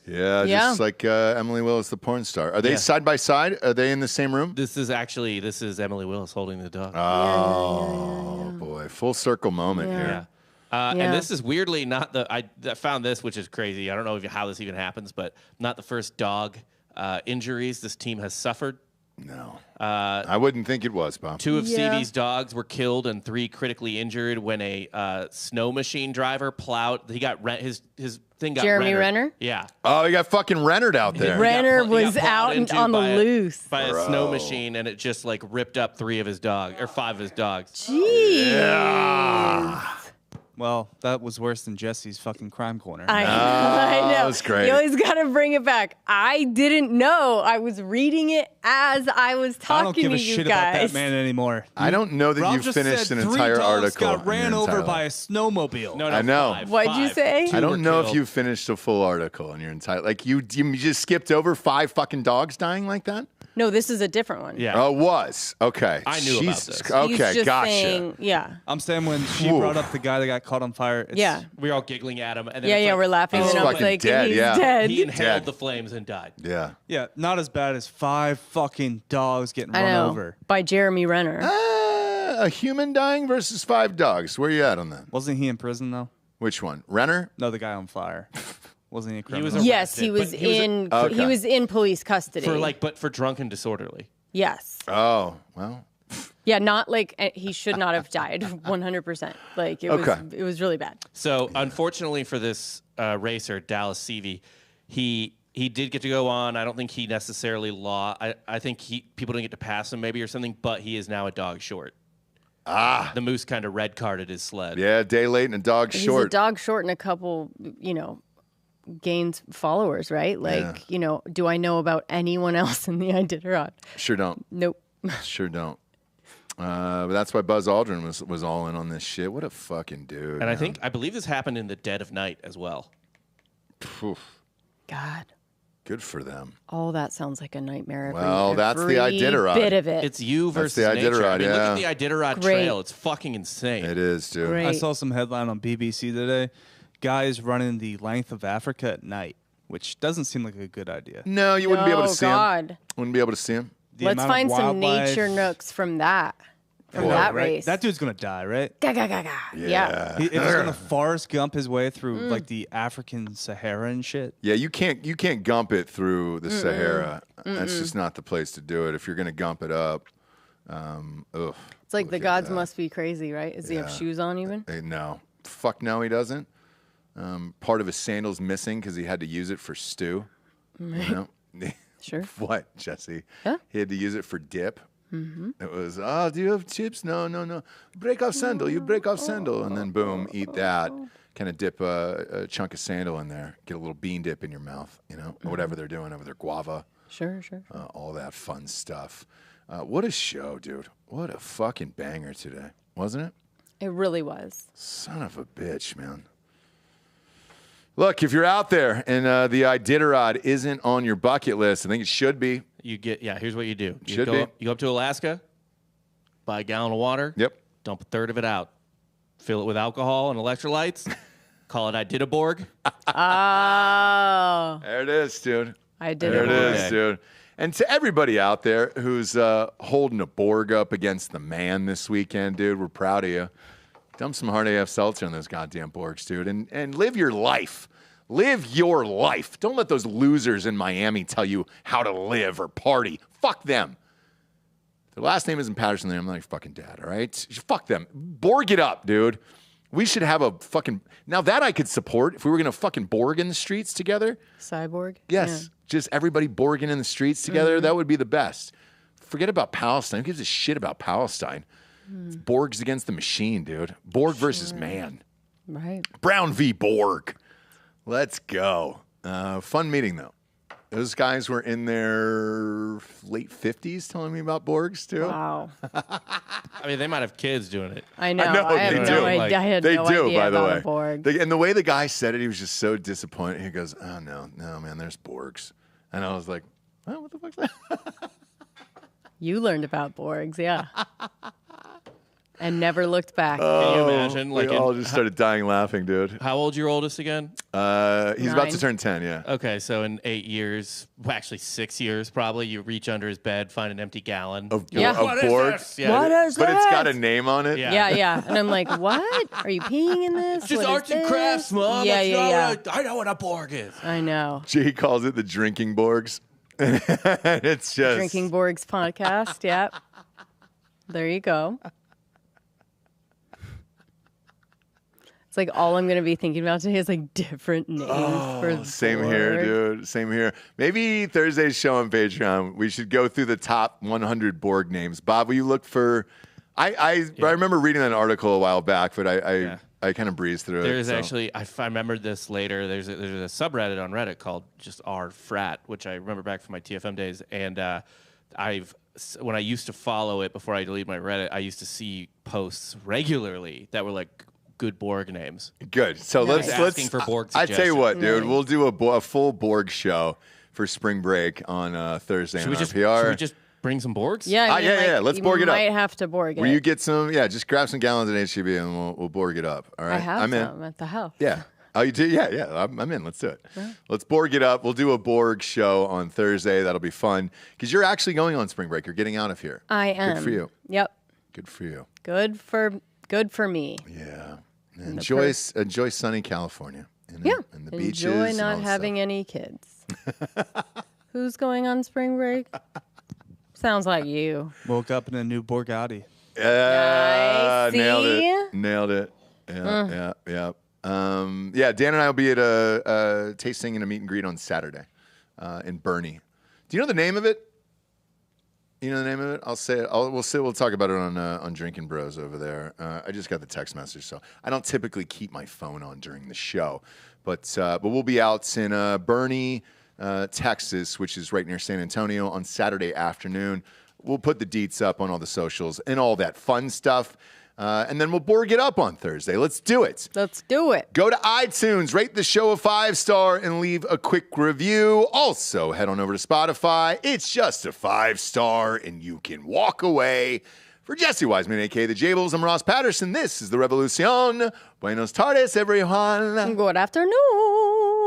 Speaker 1: Yeah, just like Emily Willis, the porn star. Are they side by side? Are they in the same room?
Speaker 5: This is Emily Willis holding the dog.
Speaker 1: Oh, boy. Full circle moment here.
Speaker 5: And this is weirdly not I found this, which is crazy. I don't know how this even happens, but not the first dog injuries this team has suffered.
Speaker 1: No. I wouldn't think it was, Bob.
Speaker 5: 2 of Stevie's dogs were killed and 3 critically injured when a snow machine driver plowed. He got his thing got
Speaker 3: Jeremy Renner?
Speaker 5: Yeah.
Speaker 1: Oh, he got fucking Rennered out there.
Speaker 3: Renner
Speaker 5: He got
Speaker 3: was
Speaker 5: plowed
Speaker 3: out
Speaker 5: into
Speaker 3: on the
Speaker 5: by
Speaker 3: loose.
Speaker 5: by a snow machine, and it just like ripped up 3 of his dogs or 5 of his dogs.
Speaker 3: Jeez.
Speaker 1: Yeah.
Speaker 4: Well, that was worse than Jesse's fucking crime corner.
Speaker 3: I know.
Speaker 1: that was great.
Speaker 3: You always got to bring it back. I didn't know. I was reading it as I was talking
Speaker 4: I don't give
Speaker 3: to
Speaker 4: a
Speaker 3: you
Speaker 4: shit
Speaker 3: guys.
Speaker 4: about that man anymore.
Speaker 1: I don't know that
Speaker 4: Rob
Speaker 1: you've
Speaker 4: just
Speaker 1: finished
Speaker 4: said
Speaker 1: an
Speaker 4: 3
Speaker 1: entire
Speaker 4: dogs
Speaker 1: article.
Speaker 4: got
Speaker 1: in
Speaker 4: ran
Speaker 1: your
Speaker 4: over
Speaker 1: entire
Speaker 4: by a
Speaker 1: life.
Speaker 4: snowmobile.
Speaker 5: No,
Speaker 1: I know.
Speaker 5: 5.
Speaker 3: What'd you say?
Speaker 1: I don't know if
Speaker 5: killed.
Speaker 1: you finished a full article in your entire. Like you just skipped over 5 fucking dogs dying like that.
Speaker 3: No, this is a different one.
Speaker 5: Yeah.
Speaker 1: Oh, it was. Okay.
Speaker 5: I knew about this.
Speaker 1: Okay,
Speaker 3: He's just
Speaker 1: gotcha.
Speaker 3: saying, yeah.
Speaker 4: I'm saying when she brought up the guy that got caught on fire. It's,
Speaker 3: Yeah.
Speaker 5: We were all giggling at him. And then
Speaker 3: Yeah, we're laughing.
Speaker 1: He's
Speaker 3: And I was
Speaker 1: fucking
Speaker 3: like,
Speaker 1: dead,
Speaker 3: he's
Speaker 1: yeah.
Speaker 3: dead.
Speaker 5: he inhaled
Speaker 1: Dead.
Speaker 5: the flames and died.
Speaker 1: Yeah.
Speaker 4: Yeah, not as bad as 5 fucking dogs getting
Speaker 3: I
Speaker 4: run
Speaker 3: know.
Speaker 4: over.
Speaker 3: By Jeremy Renner.
Speaker 1: A human dying versus 5 dogs. Where you at on that?
Speaker 4: Wasn't he in prison though?
Speaker 1: Which one? Renner?
Speaker 4: No, the guy on fire. Wasn't he a criminal?
Speaker 5: was
Speaker 3: Yes, he
Speaker 5: arrested,
Speaker 3: was
Speaker 5: but
Speaker 3: in.
Speaker 1: Okay.
Speaker 3: He was in police custody.
Speaker 5: but for drunk and disorderly.
Speaker 3: Yes.
Speaker 1: Oh, well.
Speaker 3: Yeah, not like he should not have died. 100%. Like it was really bad.
Speaker 5: So unfortunately for this racer, Dallas Seavey, he did get to go on. I don't think he necessarily lost. I think people didn't get to pass him maybe or something, but he is now a dog short. The moose kind of red carded his sled.
Speaker 1: Yeah, day late and a dog short.
Speaker 3: He's a dog short and a couple, gained followers, right? Like, do I know about anyone else in the Iditarod?
Speaker 1: Sure don't.
Speaker 3: Nope.
Speaker 1: Sure don't. But that's why Buzz Aldrin was all in on this shit. What a fucking dude.
Speaker 5: And I believe this happened in the dead of night as well.
Speaker 1: Oof.
Speaker 3: God.
Speaker 1: Good for them.
Speaker 3: Oh, that sounds like a nightmare.
Speaker 1: Well, that's the
Speaker 3: every
Speaker 1: Iditarod.
Speaker 3: bit of it.
Speaker 5: It's you
Speaker 1: That's
Speaker 5: versus
Speaker 1: the
Speaker 5: nature.
Speaker 1: Iditarod,
Speaker 5: I mean,
Speaker 1: yeah.
Speaker 5: look at the Iditarod
Speaker 3: Great.
Speaker 5: trail. It's fucking insane.
Speaker 1: It is, dude.
Speaker 3: Great.
Speaker 4: I saw some headline on BBC today. Guys running the length of Africa at night, which doesn't seem like a good idea.
Speaker 1: No, you wouldn't be able to see him.
Speaker 3: God.
Speaker 1: Wouldn't be able to see him.
Speaker 4: The
Speaker 3: Let's
Speaker 4: amount of
Speaker 3: find some
Speaker 4: wildlife-
Speaker 3: nature nooks from that. From
Speaker 1: Boy,
Speaker 3: that
Speaker 4: right?
Speaker 3: race.
Speaker 4: That dude's gonna die, right?
Speaker 3: Ga, ga, ga, ga. Yeah.
Speaker 4: He's gonna Forrest Gump his way through like the African Sahara and shit.
Speaker 1: Yeah, you can't gump it through the Sahara. That's just not the place to do it. If you're gonna gump it up,
Speaker 3: It's like the gods must be crazy, right? Does he have shoes on even?
Speaker 1: No, fuck no, he doesn't. Part of his sandal's missing because he had to use it for stew. You know?
Speaker 3: Sure.
Speaker 1: What, Jesse?
Speaker 3: Huh?
Speaker 1: He had to use it for dip. It was, do you have chips? No. Break off sandal. You break off sandal. And then, boom, eat that. Kind of dip a chunk of sandal in there. Get a little bean dip in your mouth, or whatever they're doing over there. Guava.
Speaker 3: Sure.
Speaker 1: All that fun stuff. What a show, dude. What a fucking banger today. Wasn't it?
Speaker 3: It really was.
Speaker 1: Son of a bitch, man. Look, if you're out there and the Iditarod isn't on your bucket list, I think it should be.
Speaker 5: Here's what you do.
Speaker 1: Should
Speaker 5: You
Speaker 1: be.
Speaker 5: go up to Alaska, buy a gallon of water.
Speaker 1: Yep.
Speaker 5: Dump a third of it out. Fill it with alcohol and electrolytes. Call it Iditarod.
Speaker 3: Oh.
Speaker 1: There it is, dude.
Speaker 3: I did
Speaker 1: There
Speaker 3: it.
Speaker 1: it is, dude. And to everybody out there who's holding a Borg up against the man this weekend, dude, we're proud of you. Dump some hard AF seltzer on those goddamn Borgs, dude, and live your life. Live your life. Don't let those losers in Miami tell you how to live or party. Fuck them. Their last name isn't Patterson. I'm not your fucking dad, all right? Fuck them. Borg it up, dude. We should have a fucking... Now that I could support, if we were going to fucking Borg in the streets together.
Speaker 3: Cyborg?
Speaker 1: Yes. Just everybody Borging in the streets together. That would be the best. Forget about Palestine. Who gives a shit about Palestine? It's Borgs against the machine, dude. Borg versus man.
Speaker 3: Right.
Speaker 1: Brown v. Borg. Let's go. Fun meeting, though. Those guys were in their late 50s telling me about Borgs, too.
Speaker 3: Wow.
Speaker 5: I mean, they might have kids doing it.
Speaker 3: I know.
Speaker 1: I
Speaker 3: have
Speaker 1: they
Speaker 3: no
Speaker 1: do.
Speaker 3: idea. I had
Speaker 1: They
Speaker 3: no
Speaker 1: do,
Speaker 3: idea
Speaker 1: by the
Speaker 3: about
Speaker 1: way.
Speaker 3: a Borg.
Speaker 1: And the way the guy said it, he was just so disappointed. He goes, oh, no, man, there's Borgs. And I was like, oh, what the fuck's that?
Speaker 3: You learned about Borgs, yeah. And never looked back.
Speaker 5: Can you imagine?
Speaker 1: We all just started dying laughing, dude.
Speaker 5: How old's your oldest again?
Speaker 1: He's about to
Speaker 3: 9.
Speaker 1: turn 10, yeah.
Speaker 5: Okay, so in 8 years, well, actually 6 years probably, you reach under his bed, find an empty gallon.
Speaker 1: Of
Speaker 3: Yeah.
Speaker 5: What is
Speaker 1: Borg.
Speaker 5: this? Yeah.
Speaker 3: What is
Speaker 1: But it's got
Speaker 3: this?
Speaker 1: a name on it.
Speaker 5: Yeah.
Speaker 3: Yeah. And I'm like, what? Are you peeing in this?
Speaker 5: It's just
Speaker 3: What is
Speaker 5: arts and
Speaker 3: this?
Speaker 5: crafts, Mom.
Speaker 3: Yeah,
Speaker 5: That's
Speaker 3: yeah.
Speaker 5: not what I know what a Borg is.
Speaker 3: I know.
Speaker 1: He calls it the drinking Borgs. It's just...
Speaker 3: Drinking Borgs podcast. Yep. There you go. It's like all I'm going to be thinking about today is like different names for
Speaker 1: Same
Speaker 3: Borg.
Speaker 1: here, dude. Same here. Maybe Thursday's show on Patreon, we should go through the top 100 Borg names. Bob, will you look for... I remember reading that article a while back, but I kind of breezed through it.
Speaker 5: There's
Speaker 1: so.
Speaker 5: actually, I remembered this later. There's a subreddit on Reddit called just r frat, which I remember back from my TFM days. And when I used to follow it before I deleted my Reddit, I used to see posts regularly that were like good Borg names.
Speaker 1: Good. So
Speaker 3: Nice.
Speaker 1: let's
Speaker 5: Asking for Borg
Speaker 1: I tell you what, dude,
Speaker 3: Nice.
Speaker 1: we'll do a full Borg show for spring break on Thursday
Speaker 5: Should
Speaker 1: on
Speaker 5: we just
Speaker 1: RPR.
Speaker 5: should we just bring some Borgs?
Speaker 3: Yeah, I mean,
Speaker 1: yeah. Let's Borg it up.
Speaker 3: You might have to Borg it.
Speaker 1: Will you get some? Yeah, just grab some gallons at HEB and we'll Borg it up. All right,
Speaker 3: I have
Speaker 1: I'm
Speaker 3: some
Speaker 1: in.
Speaker 3: at the house.
Speaker 1: Yeah. Oh, you do? Yeah. I'm in. Let's do it. Yeah. Let's Borg it up. We'll do a Borg show on Thursday. That'll be fun because you're actually going on spring break. You're getting out of here.
Speaker 3: I am.
Speaker 1: Good for you.
Speaker 3: Yep.
Speaker 1: Good for you.
Speaker 3: Good for me.
Speaker 1: Yeah. Enjoy sunny California.
Speaker 3: Yeah.
Speaker 1: And the beaches.
Speaker 3: Enjoy
Speaker 1: and all
Speaker 3: not
Speaker 1: that
Speaker 3: having
Speaker 1: stuff.
Speaker 3: any kids. Who's going on spring break? Sounds like you.
Speaker 4: Woke up in a new Borgatti.
Speaker 3: Nice.
Speaker 1: Nailed it. Yeah. Dan and I will be at a tasting and a meet and greet on Saturday in Bernie. Do you know the name of it? You know the name of it? I'll say it. We'll talk about it on Drinking Bros over there. I just got the text message, so I don't typically keep my phone on during the show, but we'll be out in Bernie, Texas, which is right near San Antonio, on Saturday afternoon. We'll put the deets up on all the socials and all that fun stuff. And then we'll Borg it up on Thursday. Let's do it.
Speaker 3: Let's do it.
Speaker 1: Go to iTunes, rate the show a 5-star, and leave a quick review. Also, head on over to Spotify. It's just a 5-star, and you can walk away. For Jesse Wiseman, a.k.a. the Jables, I'm Ross Patterson. This is The Revolution. Buenos tardes, everyone.
Speaker 3: Good afternoon.